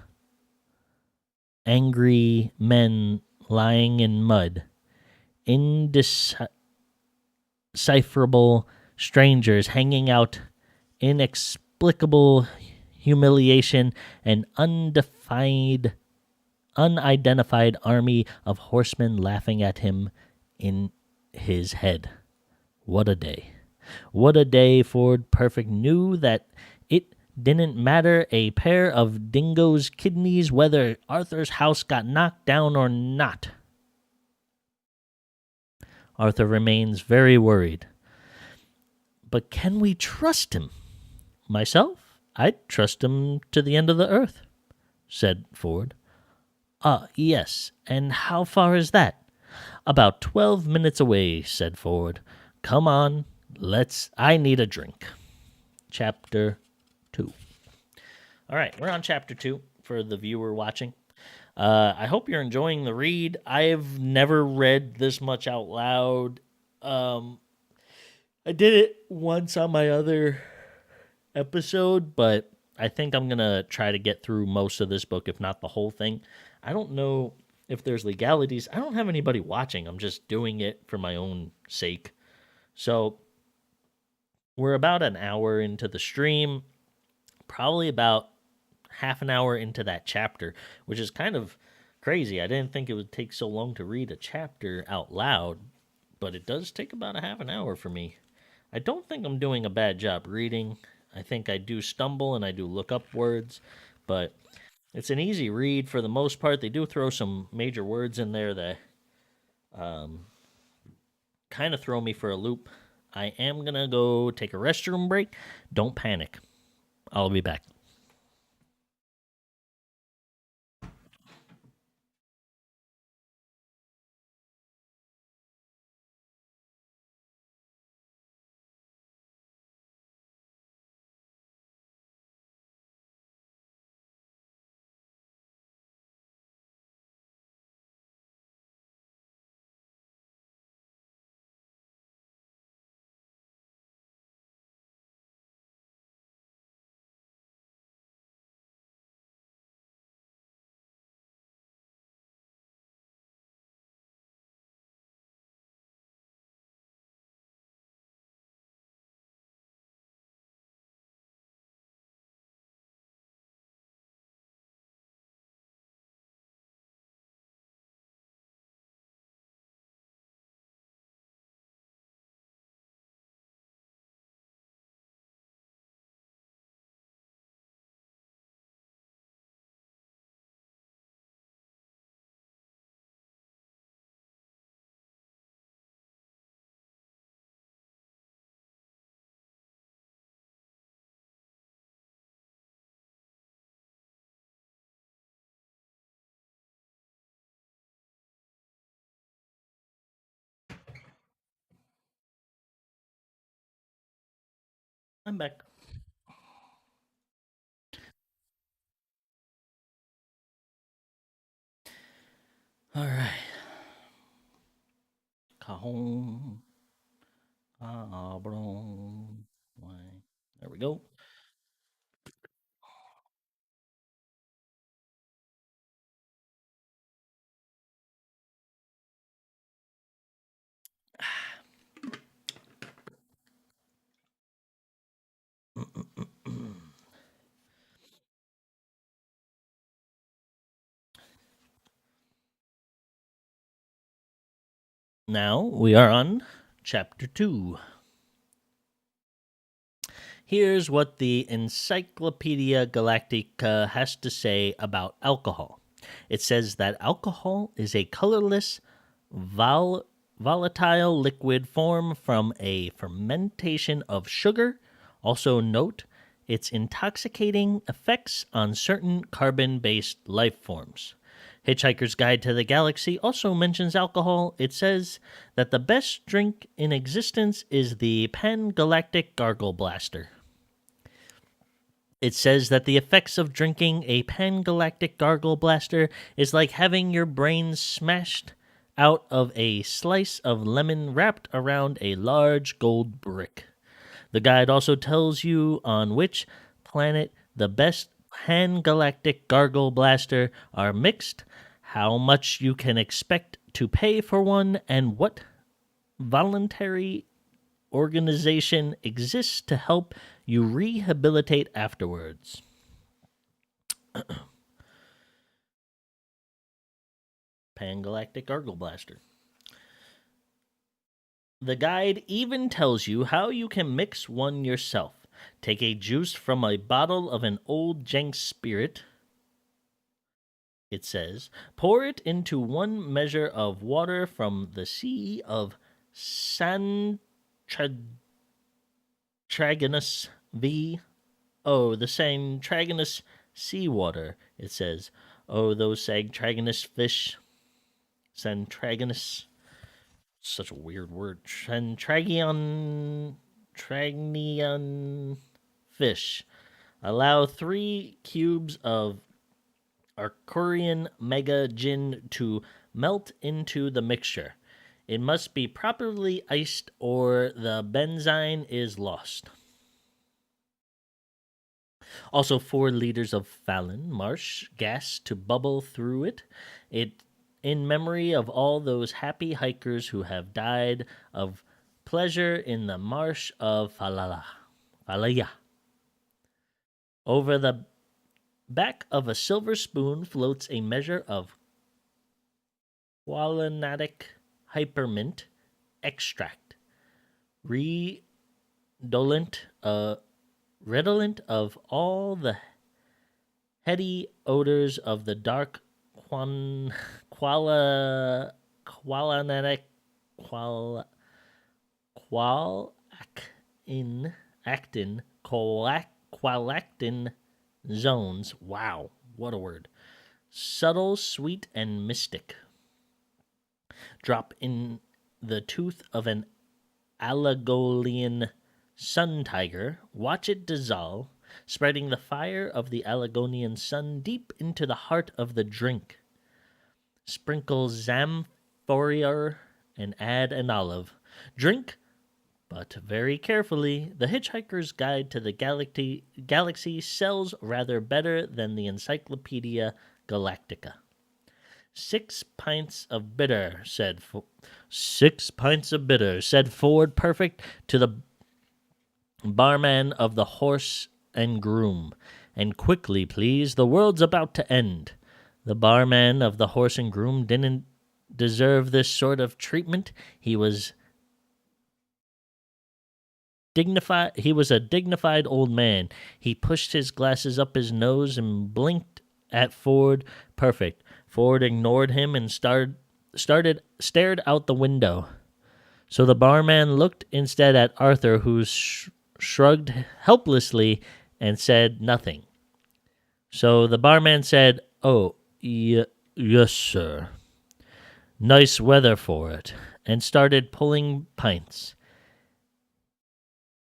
Angry men lying in mud. Indecipherable strangers hanging out. Inexplicable humiliation. An unidentified army of horsemen laughing at him in his head. What a day. What a day. Ford Perfect knew that it didn't matter a pair of dingoes' kidneys whether Arthur's house got knocked down or not. Arthur remains very worried. But can we trust him? Myself, I'd trust him to the end of the earth, said Ford. Yes, and how far is that? About 12 minutes away, said Ford. Come on, I need a drink. Chapter 2. All right, we're on chapter 2 for the viewer watching. I hope you're enjoying the read. I've never read this much out loud. I did it once on my other episode, but I think I'm going to try to get through most of this book, if not the whole thing. I don't know if there's legalities. I don't have anybody watching. I'm just doing it for my own sake. So we're about an hour into the stream, probably about half an hour into that chapter, which is kind of crazy. I didn't think it would take so long to read a chapter out loud, but it does take about a half an hour for me. I don't think I'm doing a bad job reading. I think I do stumble and I do look up words, but it's an easy read for the most part. They do throw some major words in there that kind of throw me for a loop. I am going to go take a restroom break. Don't panic. I'll be back. I'm back. All right. Cajon. Cabron. There we go. Now we are on chapter 2. Here's what the Encyclopedia Galactica has to say about alcohol. It says that alcohol is a colorless, volatile liquid formed from a fermentation of sugar. Also, note its intoxicating effects on certain carbon based life forms. Hitchhiker's Guide to the Galaxy also mentions alcohol. It says that the best drink in existence is the Pan Galactic Gargle Blaster. It says that the effects of drinking a Pan-Galactic Gargle Blaster is like having your brain smashed out of a slice of lemon wrapped around a large gold brick. The guide also tells you on which planet the best Pan-Galactic Gargle Blaster are mixed, how much you can expect to pay for one, and what voluntary organization exists to help you rehabilitate afterwards. Pan Galactic Gargle Blaster. The guide even tells you how you can mix one yourself. Take a juice from a bottle of an old Jenks spirit, it says. Pour it into 1 measure of water from the Sea of Santragonus V. Oh, the Santragonus seawater, it says. Oh, those Santragonus fish. Santragonus. Such a weird word. Tragnion fish. Allow 3 cubes of Arcurian Mega Gin to melt into the mixture. It must be properly iced or the benzine is lost. Also, 4 liters of Fallon marsh gas to bubble through it. In memory of all those happy hikers who have died of pleasure in the marsh of Falaya. Over the back of a silver spoon floats a measure of qualinatic hypermint extract, redolent of all the heady odors of the dark qualactin zones. Wow, what a word. Subtle, sweet, and mystic. Drop in the tooth of an Alagolian sun tiger. Watch it dissolve, spreading the fire of the Alagonian sun deep into the heart of the drink. Sprinkle Zamphorier and add an olive. Drink, but very carefully. The Hitchhiker's Guide to the Galaxy sells rather better than the Encyclopedia Galactica. 6 pints of bitter, said 6 pints of bitter, said Ford Perfect to the barman of the Horse and Groom. And quickly, please, the world's about to end. The barman of the Horse and Groom didn't deserve this sort of treatment. He was a dignified old man. He pushed his glasses up his nose and blinked at Ford Perfect. Ford ignored him and stared out the window. So the barman looked instead at Arthur, who shrugged helplessly and said nothing. So the barman said, "Oh, yes, sir. Nice weather for it," and started pulling pints.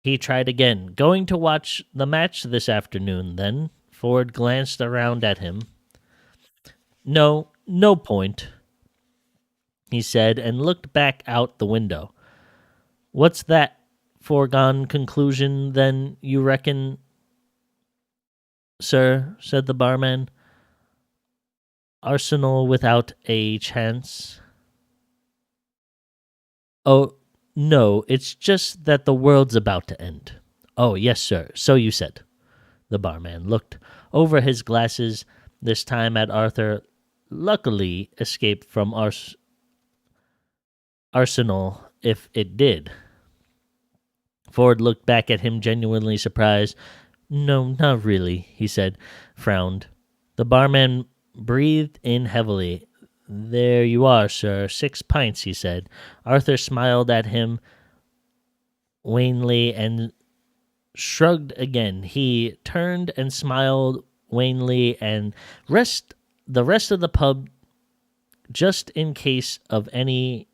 He tried again. "Going to watch the match this afternoon, then?" Ford glanced around at him. "No point," he said, and looked back out the window. "What's that foregone conclusion, then, you reckon, sir?" said the barman. "Arsenal without a chance?" "Oh, no, it's just that the world's about to end." "Oh, yes, sir, so you said." The barman looked over his glasses, this time at Arthur, luckily escaped from Arsenal if it did. Ford looked back at him, genuinely surprised. "No, not really," he said, frowned. The barman breathed in heavily. "There you are, sir. 6 pints," he said. Arthur smiled at him wanly and shrugged again. He turned and smiled wanly and the rest of the pub just in case any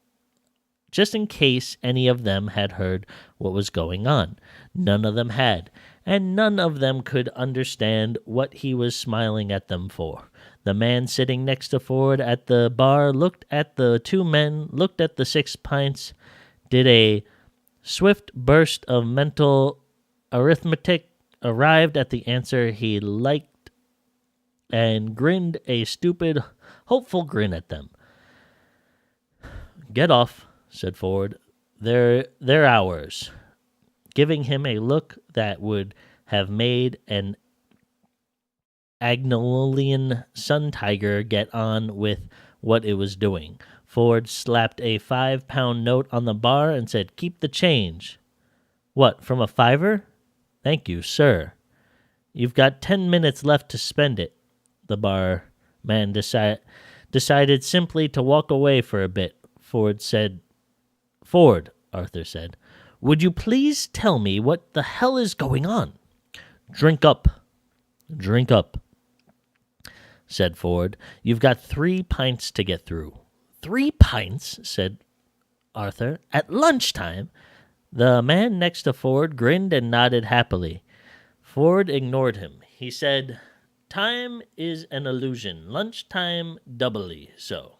of them had heard what was going on. None of them had, and none of them could understand what he was smiling at them for. The man sitting next to Ford at the bar looked at the 2 men, looked at the 6 pints, did a swift burst of mental arithmetic, arrived at the answer he liked, and grinned a stupid, hopeful grin at them. "Get off," said Ford. They're ours," giving him a look that would have made an Agnolian sun tiger get on with what it was doing. Ford slapped a 5-pound note on the bar and said, "Keep the change." "What, from a fiver?" "Thank you, sir." "You've got 10 minutes left to spend it." The barman decided simply to walk away for a bit. "Ford," Arthur said, "would you please tell me what the hell is going on?" "Drink up. Drink up," said Ford. "You've got 3 pints to get through." "3 pints?" said Arthur. "At lunchtime?" The man next to Ford grinned and nodded happily. Ford ignored him. He said, "Time is an illusion. Lunchtime doubly so."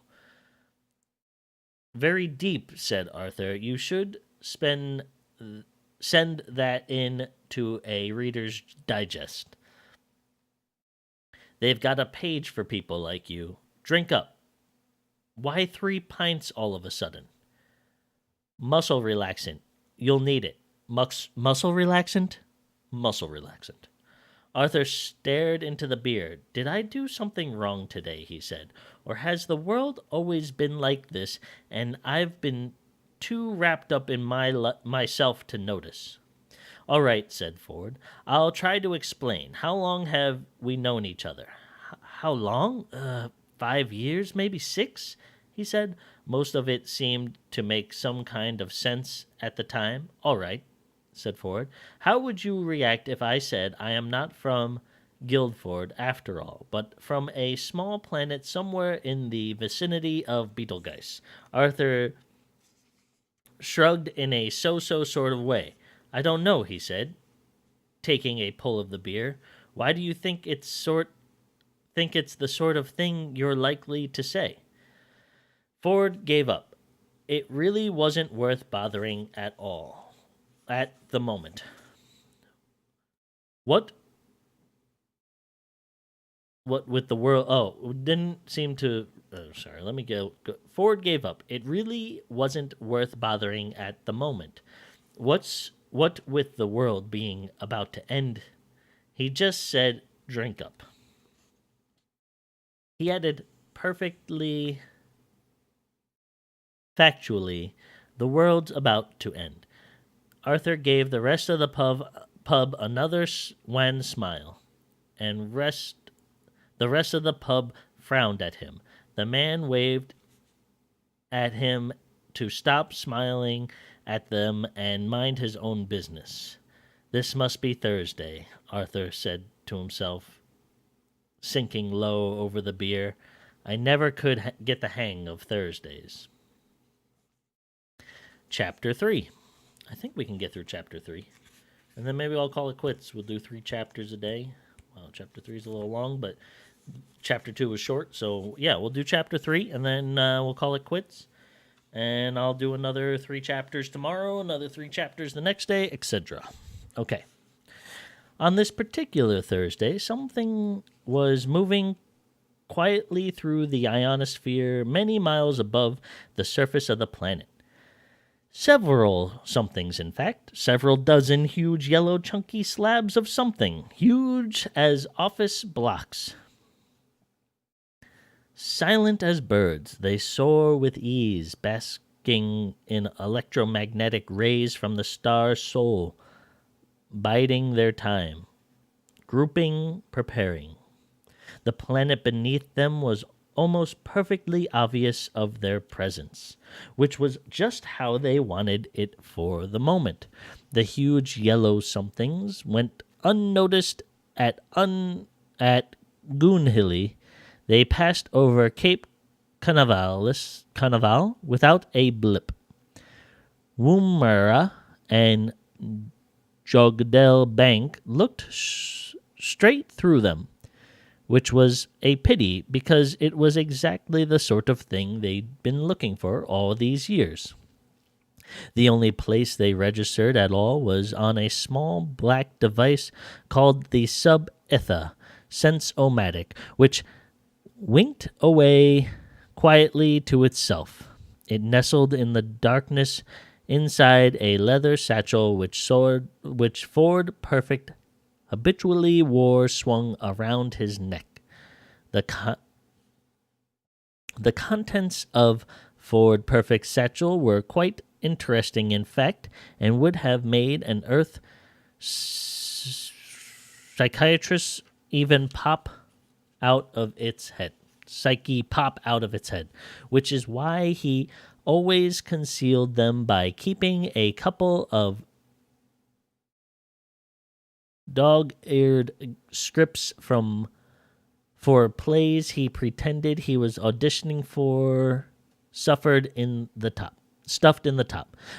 "Very deep," said Arthur. "You should send that in to a Reader's Digest. They've got a page for people like you. Drink up." "Why 3 pints all of a sudden?" "Muscle relaxant. You'll need it." Muscle relaxant? Muscle relaxant. Arthur stared into the beer. "Did I do something wrong today?" he said. "Or has the world always been like this, and I've been too wrapped up in myself to notice?" "All right," said Ford. "I'll try to explain. How long have we known each other?" "How long? 5 years, maybe 6?" he said. Most of it seemed to make some kind of sense at the time. "All right," said Ford. "How would you react if I said I am not from Guildford after all, but from a small planet somewhere in the vicinity of Betelgeuse?" Arthur shrugged in a so-so sort of way. "I don't know," he said, taking a pull of the beer. "Why do you think it's the sort of thing you're likely to say?" Ford gave up. It really wasn't worth bothering at all at the moment. What with the world? Oh, didn't seem to. Oh, sorry, let me go. Ford gave up. It really wasn't worth bothering at the moment. What with the world being about to end? He just said, "Drink up." He added, "Perfectly factually, the world's about to end." Arthur gave the rest of the pub another wan smile, and the rest of the pub frowned at him. The man waved at him to stop smiling at them and mind his own business. "This must be Thursday," Arthur said to himself, sinking low over the beer. "I never could get the hang of Thursdays." Chapter 3. I think we can get through Chapter 3. And then maybe I'll call it quits. We'll do 3 chapters a day. Well, Chapter 3 is a little long, but Chapter 2 was short. So, yeah, we'll do Chapter 3, and then we'll call it quits. And I'll do another 3 chapters tomorrow, another 3 chapters the next day, etc. Okay. On this particular Thursday, something was moving quietly through the ionosphere many miles above the surface of the planet. Several somethings, in fact. Several dozen huge yellow chunky slabs of something, huge as office blocks. Silent as birds, they soar with ease, basking in electromagnetic rays from the star Sol, biding their time, grouping, preparing. The planet beneath them was almost perfectly obvious of their presence, which was just how they wanted it for the moment. The huge yellow somethings went unnoticed at Goonhilly. They passed over Cape Canaveral without a blip. Woomera and Jogdell Bank looked straight through them, which was a pity because it was exactly the sort of thing they'd been looking for all these years. The only place they registered at all was on a small black device called the Sub-Etha Sense-O-Matic, which winked away quietly to itself. It nestled in the darkness inside a leather satchel which Ford Perfect habitually wore swung around his neck. The contents of Ford Perfect Satchel were quite interesting, in fact, and would have made an Earth psychiatrist even pop out of its head. Psyche pop out of its head, which is why he always concealed them by keeping a couple of dog-eared scripts for plays he pretended he was auditioning for stuffed in the top.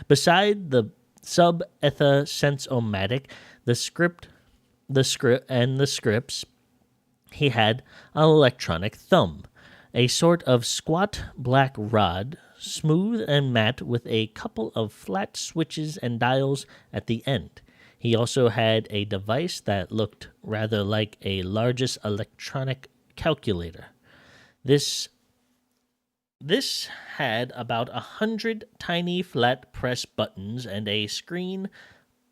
Beside the sub-etha sense-o-matic, the scripts, he had an electronic thumb, a sort of squat black rod, smooth and matte with a couple of flat switches and dials at the end. He also had a device that looked rather like a largest electronic calculator. This had about 100 tiny flat press buttons and a screen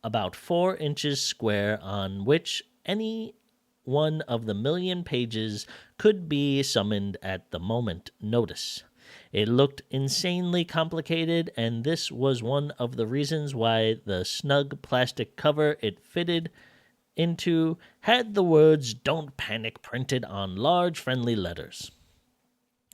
about 4 inches square on which any one of the million pages could be summoned at the moment notice. It looked insanely complicated, and this was one of the reasons why the snug plastic cover it fitted into had the words "Don't Panic" printed on large friendly letters.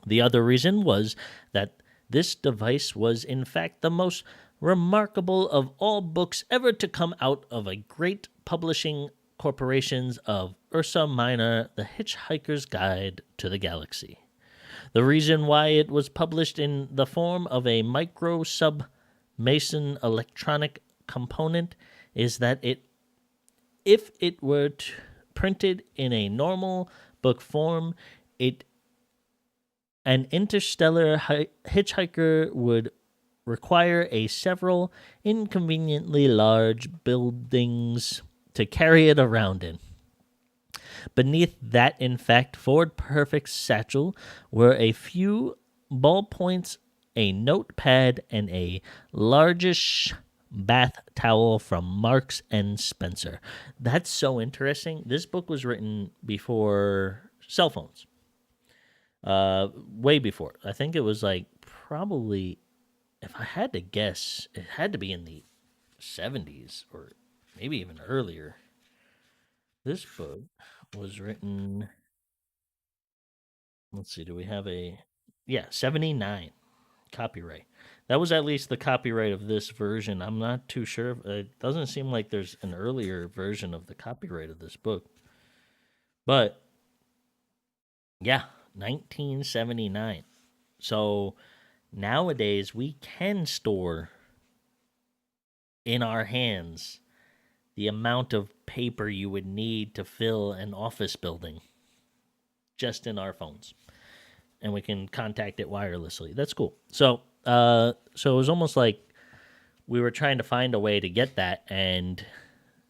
The other reason was that this device was in fact the most remarkable of all books ever to come out of a great publishing corporations of Ursa Minor, The Hitchhiker's Guide to the Galaxy. The reason why it was published in the form of a micro sub-Mason electronic component is that if it were printed in a normal book form, an interstellar hitchhiker would require a several inconveniently large buildings to carry it around in. Beneath that, in fact, Ford Perfect Satchel were a few ballpoints, a notepad, and a largish bath towel from Marks and Spencer. That's so interesting. This book was written before cell phones. Way before. I think it was like probably, if I had to guess, it had to be in the 70s or maybe even earlier. This book was written, let's see, do we have 79 copyright. That was at least the copyright of this version. I'm not too sure. It doesn't seem like there's an earlier version of the copyright of this book. But yeah, 1979. So nowadays we can store in our hands the amount of paper you would need to fill an office building just in our phones. And we can contact it wirelessly. That's cool. So it was almost like we were trying to find a way to get that, and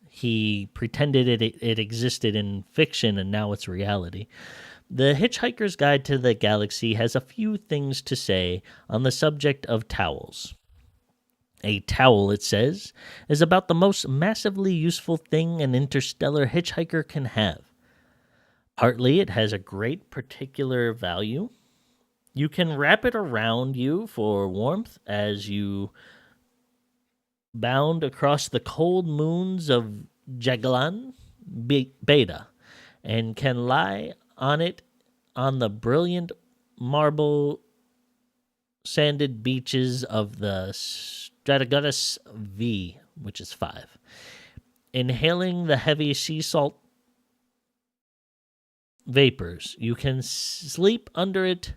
he pretended it existed in fiction, and now it's reality. The Hitchhiker's Guide to the Galaxy has a few things to say on the subject of towels. A towel, it says, is about the most massively useful thing an interstellar hitchhiker can have. Partly, it has a great particular value. You can wrap it around you for warmth as you bound across the cold moons of Jagiellon Beta, and can lie on it on the brilliant marble sanded beaches of the Strategos V, which is 5. Inhaling the heavy sea salt vapors, you can sleep under it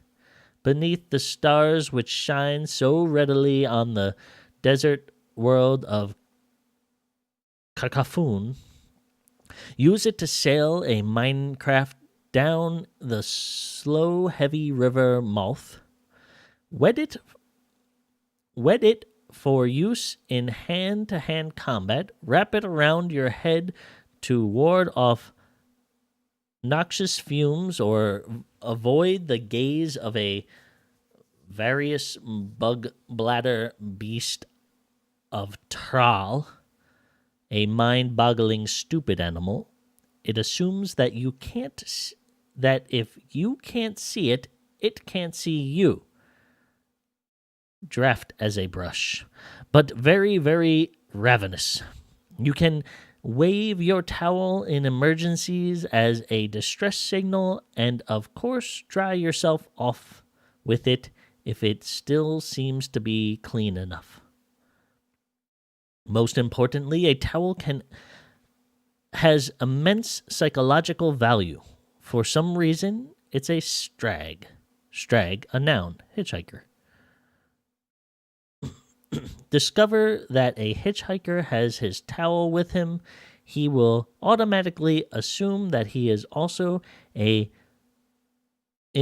beneath the stars which shine so readily on the desert world of Kakafun. Use it to sail a minecraft down the slow, heavy river mouth. Wet it for use in hand-to-hand combat. Wrap it around your head to ward off noxious fumes or avoid the gaze of a various bug bladder beast of Tral, a mind-boggling stupid animal. It assumes that if you can't see it, it can't see you. draft as a brush, but very, very ravenous. You can wave your towel in emergencies as a distress signal, and of course, dry yourself off with it if it still seems to be clean enough. Most importantly, a towel has immense psychological value. For some reason, it's a strag. Strag, a noun, hitchhiker. Discover that a hitchhiker has his towel with him, he will automatically assume that he is also in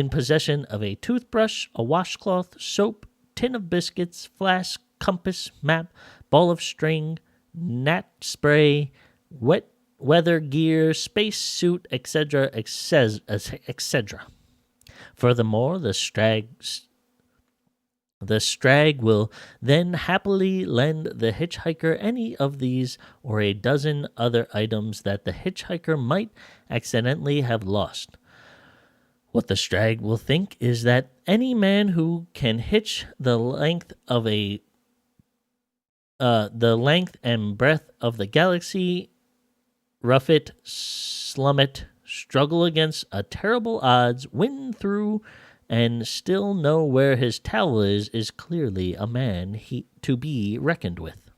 possession of a toothbrush, a washcloth, soap, tin of biscuits, flask, compass, map, ball of string, gnat spray, wet weather gear, space suit, etc., etc. Furthermore, the strag will then happily lend the hitchhiker any of these or a dozen other items that the hitchhiker might accidentally have lost. What the strag will think is that any man who can hitch the length and breadth of the galaxy, rough it, slum it, struggle against a terrible odds, win through, and still know where his towel is clearly a man to be reckoned with.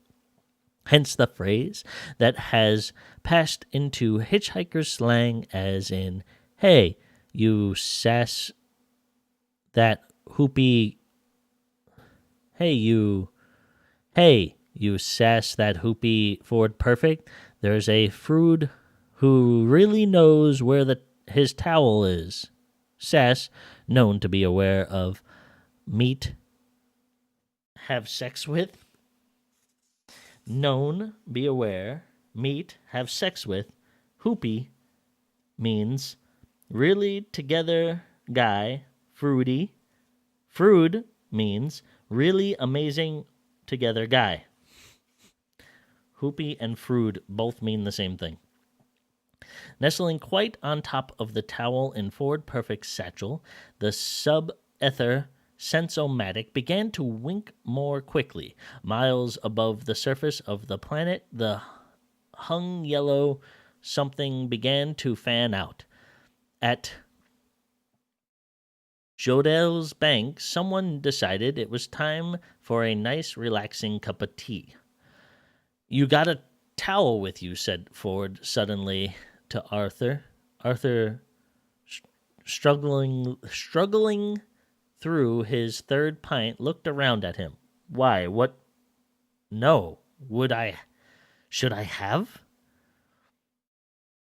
Hence the phrase that has passed into hitchhiker slang as in, hey, you sass that hoopy, hey, you sass that hoopy Ford Perfect. There's a Frood who really knows where his towel is. Sass, known to be aware of meat, have sex with. Known, be aware, meet, have sex with. Hoopy means really together guy. Fruity. Frood means really amazing together guy. Hoopy and Frood both mean the same thing. Nestling quite on top of the towel in Ford Perfect's satchel, the sub-ether sensomatic began to wink more quickly. Miles above the surface of the planet, the hung yellow something began to fan out. At Jodel's bank, someone decided it was time for a nice, relaxing cup of tea. You got a towel with you, said Ford suddenly to Arthur. Arthur, struggling through his third pint, looked around at him. Why, what? No. Should I have?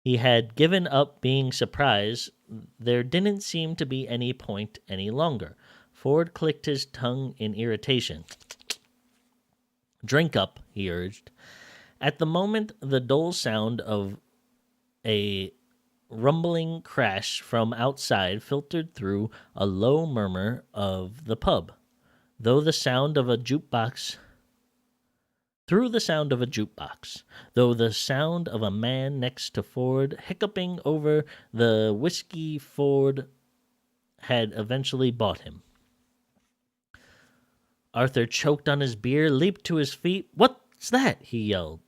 He had given up being surprised. There didn't seem to be any point any longer. Ford clicked his tongue in irritation. Drink up, he urged. At the moment, the dull sound of a rumbling crash from outside filtered through a low murmur of the pub. Though the sound of a jukebox, though the sound of a man next to Ford hiccuping over the whiskey Ford had eventually bought him. Arthur choked on his beer, leaped to his feet. What's that? He yelled.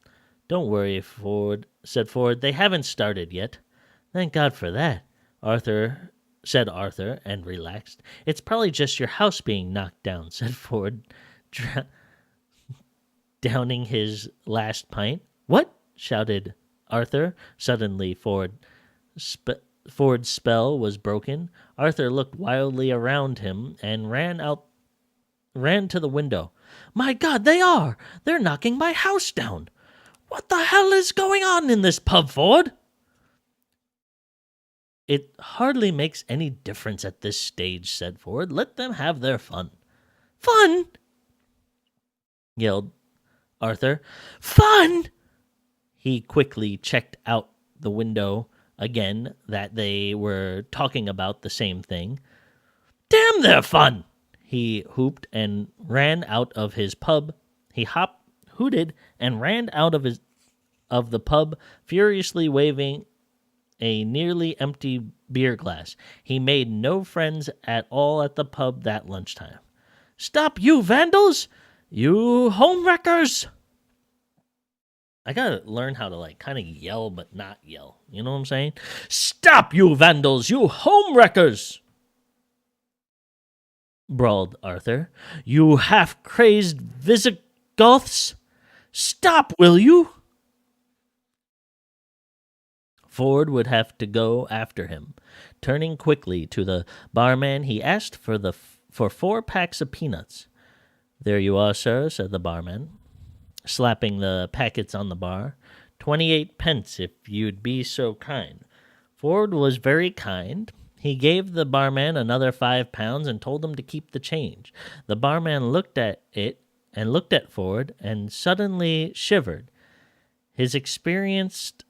Don't worry, said Ford. They haven't started yet. Thank God for that, said Arthur, and relaxed. It's probably just your house being knocked down, said Ford, downing his last pint. What? Shouted Arthur. Suddenly, Ford's spell was broken. Arthur looked wildly around him and ran to the window. My God, they're knocking my house down. What the hell is going on in this pub, Ford? It hardly makes any difference at this stage, said Ford. Let them have their fun. Fun? Yelled Arthur. Fun? He quickly checked out the window again that they were talking about the same thing. Damn their fun! He whooped and ran out of his pub. He hooted and ran out of the pub, furiously waving a nearly empty beer glass. He made no friends at all at the pub that lunchtime. Stop, you vandals! You homewreckers! I gotta learn how to, like, kind of yell but not yell. You know what I'm saying? Stop, you vandals! You homewreckers! Brawled Arthur. You half-crazed Visigoths! Stop, will you? Ford would have to go after him. Turning quickly to the barman, he asked for 4 packs of peanuts. There you are, sir, said the barman, slapping the packets on the bar. 28 pence, if you'd be so kind. Ford was very kind. He gave the barman another £5 and told him to keep the change. The barman looked at it and looked at Ford and suddenly shivered. He experienced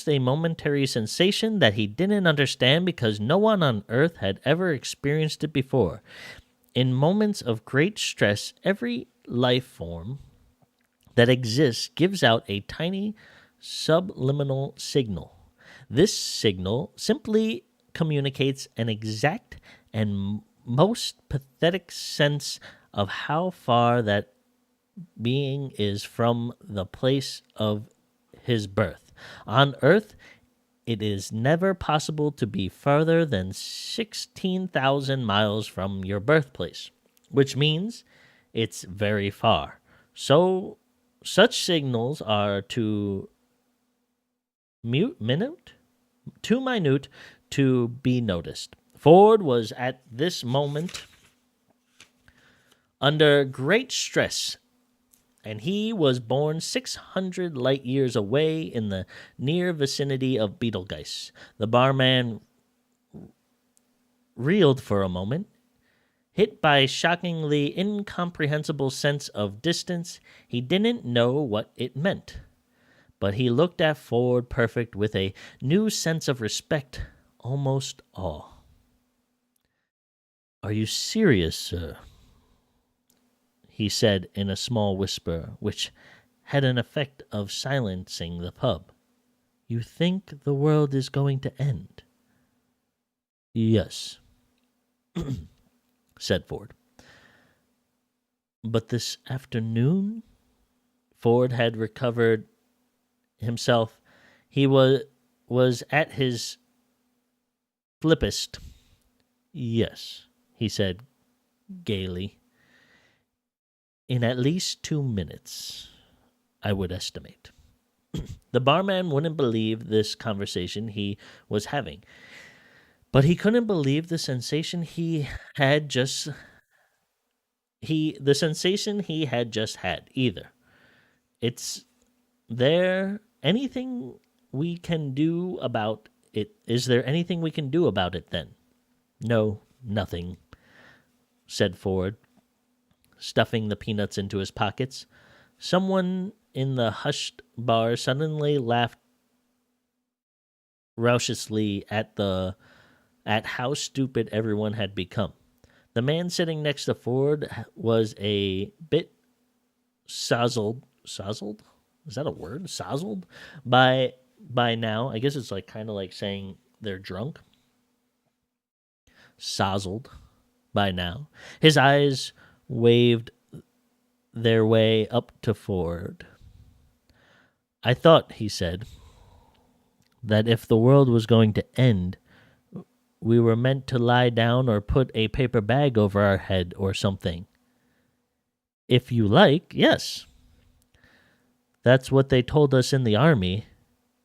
a momentary sensation that he didn't understand because no one on earth had ever experienced it before. In moments of great stress, every life form that exists gives out a tiny subliminal signal. This signal simply communicates an exact and most pathetic sense of how far that being is from the place of his birth. On earth, it is never possible to be further than 16,000 miles from your birthplace, which means it's very far. So, such signals are too minute to be noticed. Ford was at this moment under great stress, and he was born 600 light years away in the near vicinity of Betelgeuse. The barman reeled for a moment, hit by a shockingly incomprehensible sense of distance. He didn't know what it meant, but he looked at Ford Perfect with a new sense of respect, almost awe. Are you serious, sir? He said in a small whisper, which had an effect of silencing the pub. You think the world is going to end? Yes, said Ford. But this afternoon? Ford had recovered himself. He was at his flippest. Yes, he said gaily. In at least 2 minutes, I would estimate. The barman wouldn't believe this conversation he was having, but he couldn't believe the sensation he had just had either. Is there anything we can do about it? Is there anything we can do about it then? No, nothing, said Ford, stuffing the peanuts into his pockets. Someone in the hushed bar suddenly laughed raucously at how stupid everyone had become. The man sitting next to Ford was a bit sozzled. Sozzled? Is that a word? Sozzled? By now. I guess it's like kind of like saying they're drunk. Sozzled by now. His eyes waved their way up to Ford. I thought, he said, that if the world was going to end, we were meant to lie down or put a paper bag over our head or something. If you like, yes. That's what they told us in the army,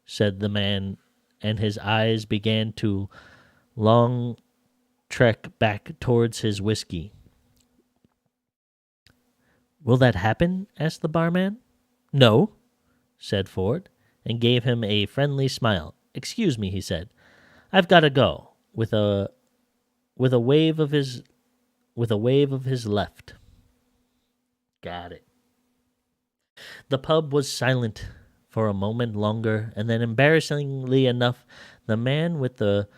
said the man, and his eyes began to long trek back towards his whiskey. Will that happen? Asked the barman. No, said Ford, and gave him a friendly smile. Excuse me, he said. I've got to go. With a wave of his left. Got it. The pub was silent for a moment longer, and then, embarrassingly enough, the man with the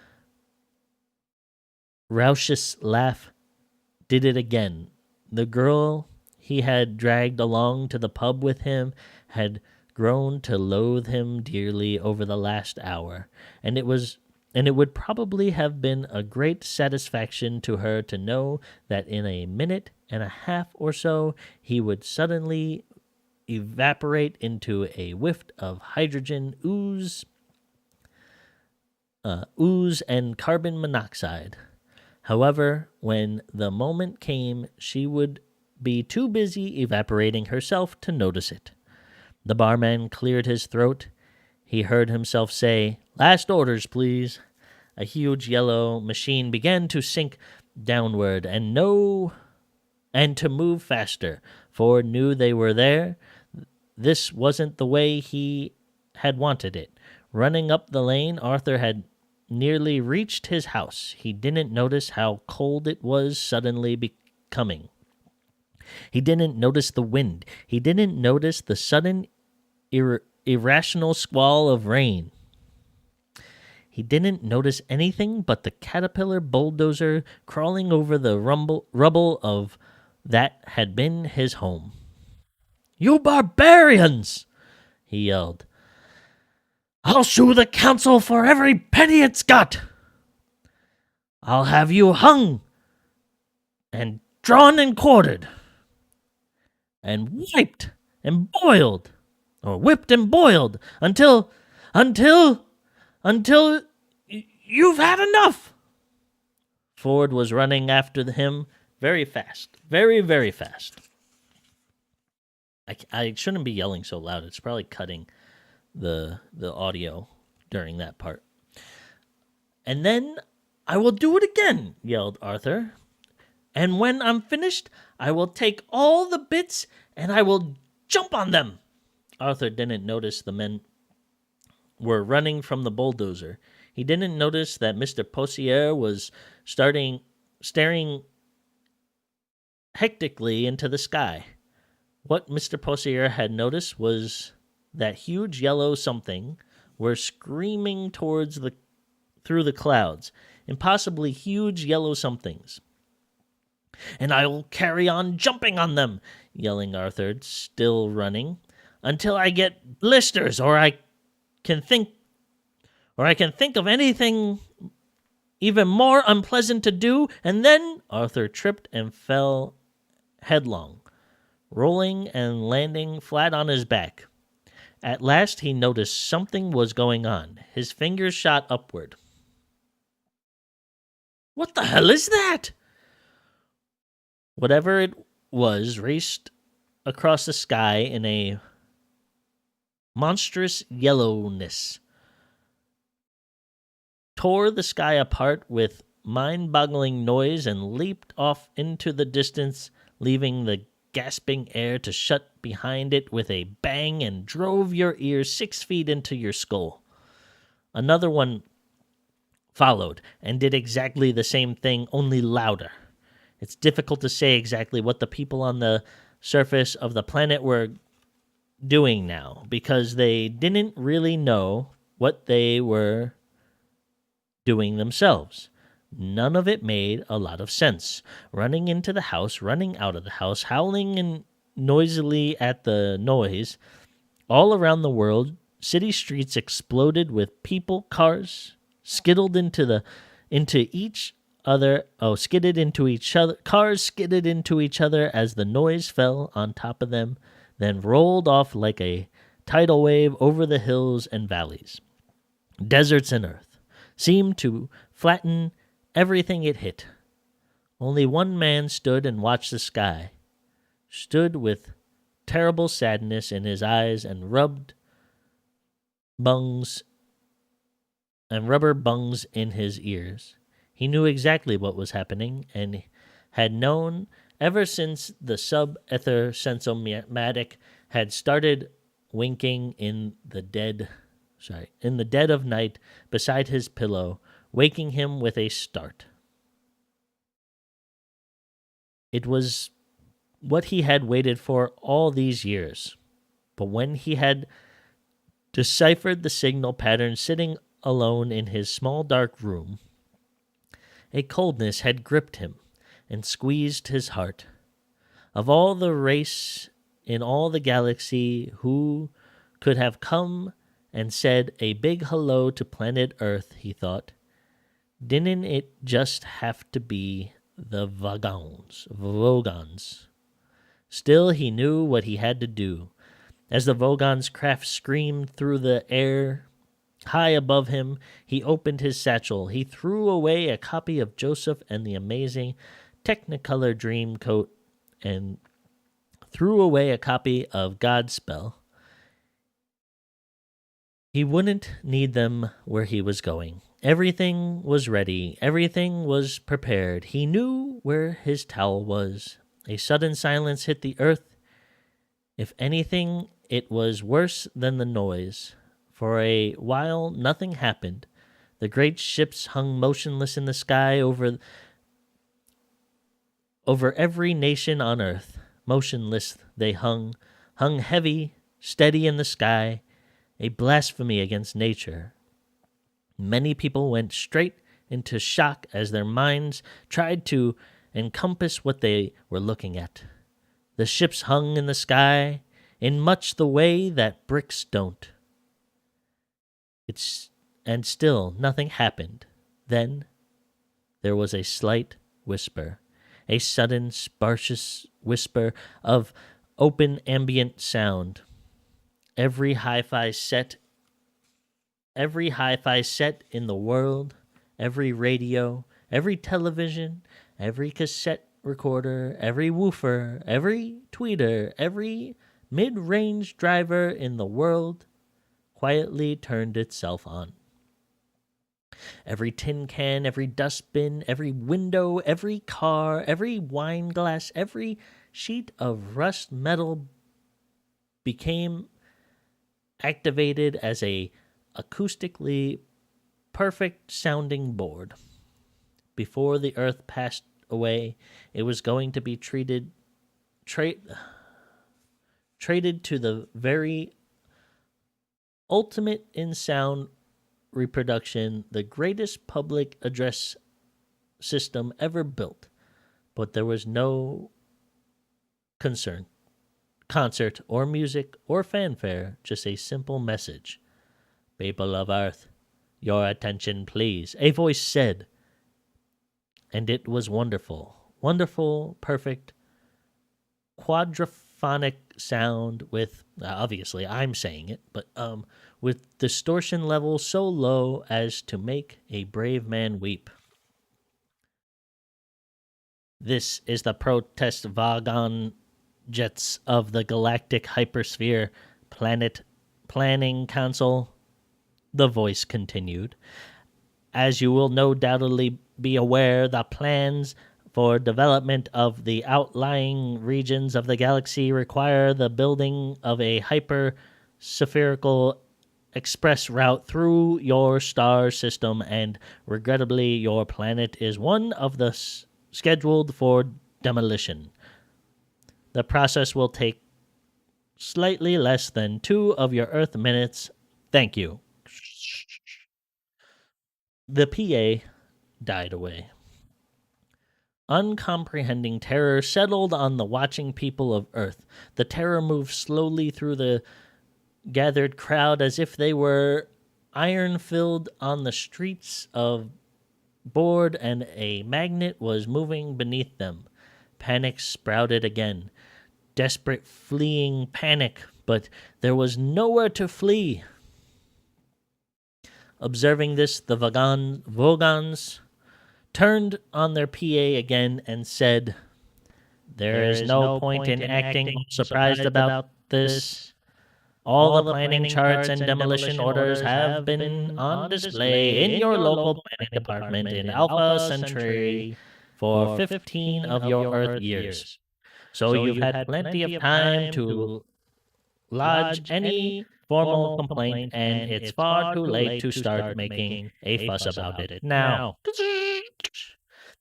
raucous laugh did it again. The girl he had dragged along to the pub with him had grown to loathe him dearly over the last hour, and it was and it would probably have been a great satisfaction to her to know that in a minute and a half or so he would suddenly evaporate into a whiff of hydrogen ooze and carbon monoxide. However, when the moment came, she would be too busy evaporating herself to notice it. The barman cleared his throat. He heard himself say, "Last orders, please." A huge yellow machine began to sink downward and to move faster. Ford knew they were there. This wasn't the way he had wanted it. Running up the lane, Arthur had nearly reached his house. He didn't notice how cold it was suddenly becoming. He didn't notice the wind. He didn't notice the sudden irrational squall of rain. He didn't notice anything but the caterpillar bulldozer crawling over the rubble of that had been his home. "You barbarians!" he yelled. "I'll sue the council for every penny it's got. I'll have you hung and drawn and quartered and wiped and boiled, or whipped and boiled until you've had enough." Ford was running after him very fast, very, very fast. I shouldn't be yelling so loud. It's probably cutting the audio during that part. "And then I will do it again," yelled Arthur. "And when I'm finished, I will take all the bits and I will jump on them." Arthur didn't notice the men were running from the bulldozer. He didn't notice that Mr. Poussiere was staring hectically into the sky. What Mr. Poussiere had noticed was that huge yellow something were screaming through the clouds, impossibly huge yellow somethings. "And I will carry on jumping on them," yelling Arthur, still running, "until I get blisters, or I can think of anything even more unpleasant to do, and then—" Arthur tripped and fell headlong, rolling and landing flat on his back. At last he noticed something was going on. His fingers shot upward. "What the hell is that?" Whatever it was raced across the sky in a monstrous yellowness, tore the sky apart with mind-boggling noise, and leaped off into the distance, leaving the gasping air to shut behind it with a bang, and drove your ears 6 feet into your skull. Another one followed and did exactly the same thing, only louder. It's difficult to say exactly what the people on the surface of the planet were doing now, because they didn't really know what they were doing themselves. None of it made a lot of sense. Running into the house, running out of the house, howling and noisily at the noise. All around the world, city streets exploded with people, cars skidded into each other. Cars skidded into each other as the noise fell on top of them, then rolled off like a tidal wave over the hills and valleys. Deserts and earth seemed to flatten everything it hit. Only one man stood and watched the sky, stood with terrible sadness in his eyes and rubber bungs in his ears. He knew exactly what was happening, and had known ever since the sub-ether sensomatic had started winking in the dead of night beside his pillow, waking him with a start. It was what he had waited for all these years. But when he had deciphered the signal pattern sitting alone in his small dark room, a coldness had gripped him and squeezed his heart. Of all the race in all the galaxy who could have come and said a big hello to planet Earth, he thought, Didn't it just have to be the Vogons? Still, he knew what he had to do. As the Vogon's craft screamed through the air high above him, he opened his satchel. He threw away a copy of Joseph and the Amazing Technicolor Dreamcoat and threw away a copy of Godspell. He wouldn't need them where he was going. Everything was ready. Everything was prepared. He knew where his towel was. A sudden silence hit the earth. If anything, it was worse than the noise. For a while, nothing happened. The great ships hung motionless in the sky over every nation on earth. Motionless they hung heavy, steady in the sky, a blasphemy against nature. Many people went straight into shock as their minds tried to encompass what they were looking at. The ships hung in the sky in much the way that bricks don't. And still nothing happened. Then there was a slight whisper, a sudden sparse whisper of open ambient sound. Every hi-fi set in the world, every radio, every television, every cassette recorder, every woofer, every tweeter, every mid-range driver in the world quietly turned itself on. Every tin can, every dustbin, every window, every car, every wine glass, every sheet of rust metal became activated as a acoustically perfect sounding board. Before the earth passed away, it was going to be traded to the very ultimate in sound reproduction, the greatest public address system ever built. But there was no concert or music or fanfare, just a simple message. People of Earth, your attention, please, a voice said. And it was wonderful, perfect, quadraphonic sound with, obviously I'm saying it, but with distortion level so low as to make a brave man weep. This is the protest wagon jets of the Galactic Hypersphere Planet Planning Council, the voice continued. As you will no doubtedly be aware, the plans for development of the outlying regions of the galaxy require the building of a hyper-spherical express route through your star system, and regrettably your planet is one of the scheduled for demolition. The process will take slightly less than 2 of your Earth minutes. Thank you. The PA died away. Uncomprehending terror settled on the watching people of Earth. The terror moved slowly through the gathered crowd as if they were iron-filled on the streets of board, and a magnet was moving beneath them. Panic sprouted again. Desperate fleeing panic, but there was nowhere to flee. Observing this, the Vogons turned on their PA again and said, There is no point in acting surprised about this. All the planning charts and demolition orders have been on display in your local planning department in Alpha Centauri for 15 of your Earth years. So you've had plenty of time to lodge any formal complaint, and it's far too late to start making a fuss about it now.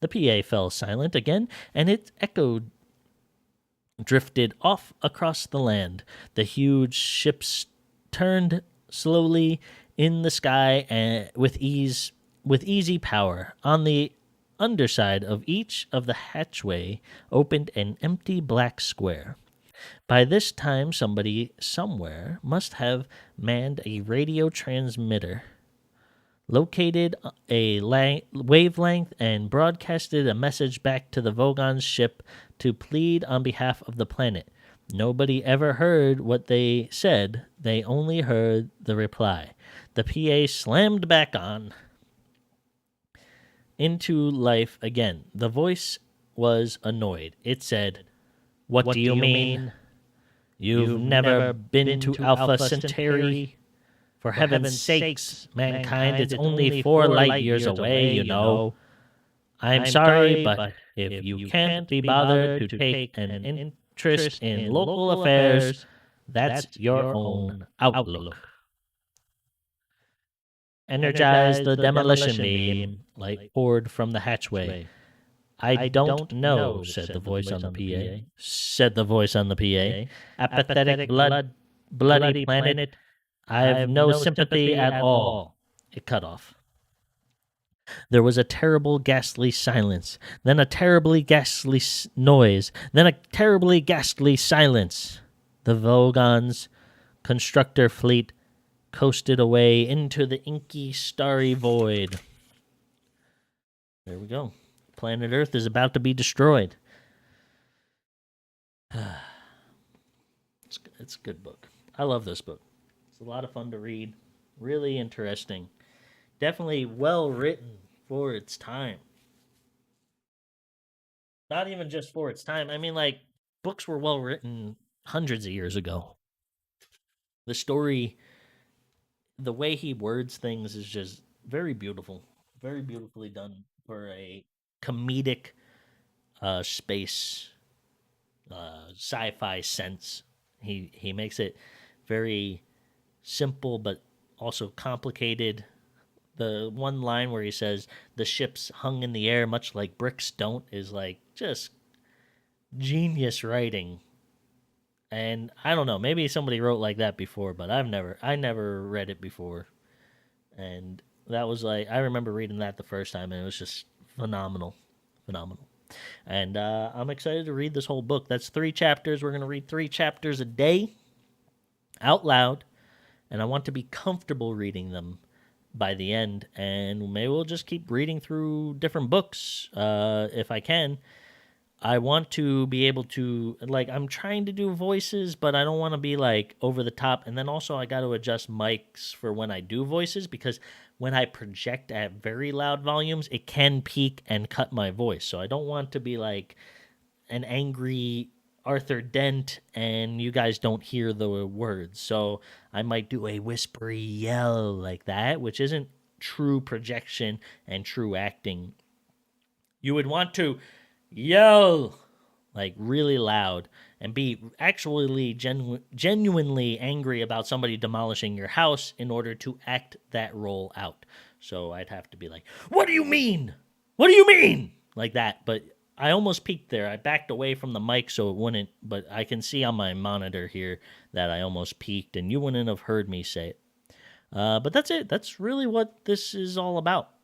The PA fell silent again, and its echo drifted off across the land. The huge ships turned slowly in the sky with easy power. On the underside of each of the hatchway opened an empty black square. By this time, somebody somewhere must have manned a radio transmitter. located a wavelength and broadcasted a message back to the Vogon's ship to plead on behalf of the planet. Nobody ever heard what they said. They only heard the reply. The PA slammed back on into life again. The voice was annoyed. It said, "What do you mean? You've never been to Alpha Centauri? For heaven's sakes, mankind, it's only 4 light years away, you know. I'm sorry, but if you can't be bothered to take an interest in local affairs, that's your own outlook." Energize the demolition beam, light poured from the hatchway. "I don't know," said the voice on the PA. Said the voice on the PA. "Apathetic bloody planet. I've no sympathy at all." It cut off. There was a terrible, ghastly silence, then a terribly ghastly noise, then a terribly ghastly silence. The Vogon's constructor fleet coasted away into the inky, starry void. There we go. Planet Earth is about to be destroyed. It's a good book. I love this book. It's a lot of fun to read. Really interesting. Definitely well written for its time. Not even just for its time. I mean, like, books were well written hundreds of years ago. The story, the way he words things is just very beautiful. Very beautifully done for a comedic space sci-fi sense. He makes it very simple but also complicated. The one line where he says the ships hung in the air much like bricks don't is like just genius writing. And I don't know, maybe somebody wrote like that before, but I never read it before. And that was like, I remember reading that the first time and it was just phenomenal. And I'm excited to read this whole book. That's 3 chapters. We're going to read 3 chapters a day out loud. And I want to be comfortable reading them by the end. And maybe we'll just keep reading through different books if I can. I want to be able to, like, I'm trying to do voices, but I don't want to be, like, over the top. And then also I got to adjust mics for when I do voices, because when I project at very loud volumes, it can peak and cut my voice. So I don't want to be, like, an angry Arthur Dent and you guys don't hear the words. So I might do a whispery yell like that, which isn't true projection and true acting. You would want to yell like really loud and be actually genuinely angry about somebody demolishing your house in order to act that role out. So I'd have to be like, "What do you mean? What do you mean?" Like that. But I almost peeked there. I backed away from the mic so it wouldn't, but I can see on my monitor here that I almost peeked and you wouldn't have heard me say it. But that's it. That's really what this is all about.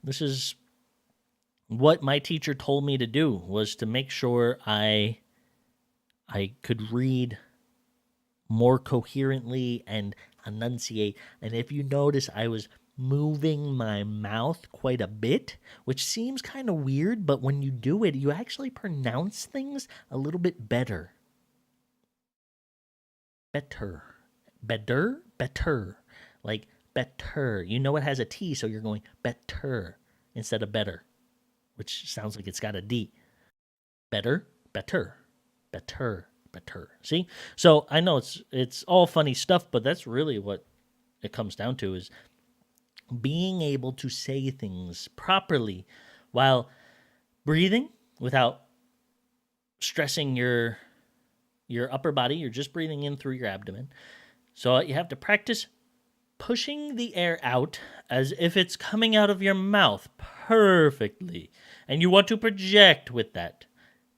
This is what my teacher told me to do, was to make sure I could read more coherently and enunciate. And if you notice, I was moving my mouth quite a bit, which seems kind of weird, but when you do it, you actually pronounce things a little bit better. Better. Like better. You know it has a T, so you're going better instead of better, which sounds like it's got a D. Better. See? So I know it's all funny stuff, but that's really what it comes down to, is being able to say things properly while breathing without stressing your upper body. You're just breathing in through your abdomen. So you have to practice pushing the air out as if it's coming out of your mouth perfectly. And you want to project with that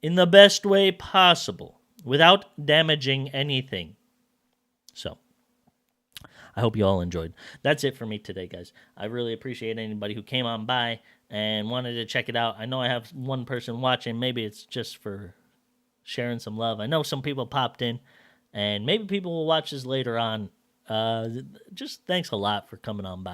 in the best way possible without damaging anything. So I hope you all enjoyed. That's it for me today, guys. I really appreciate anybody who came on by and wanted to check it out. I know I have one person watching. Maybe it's just for sharing some love. I know some people popped in, and maybe people will watch this later on Uh, just thanks a lot for coming on by.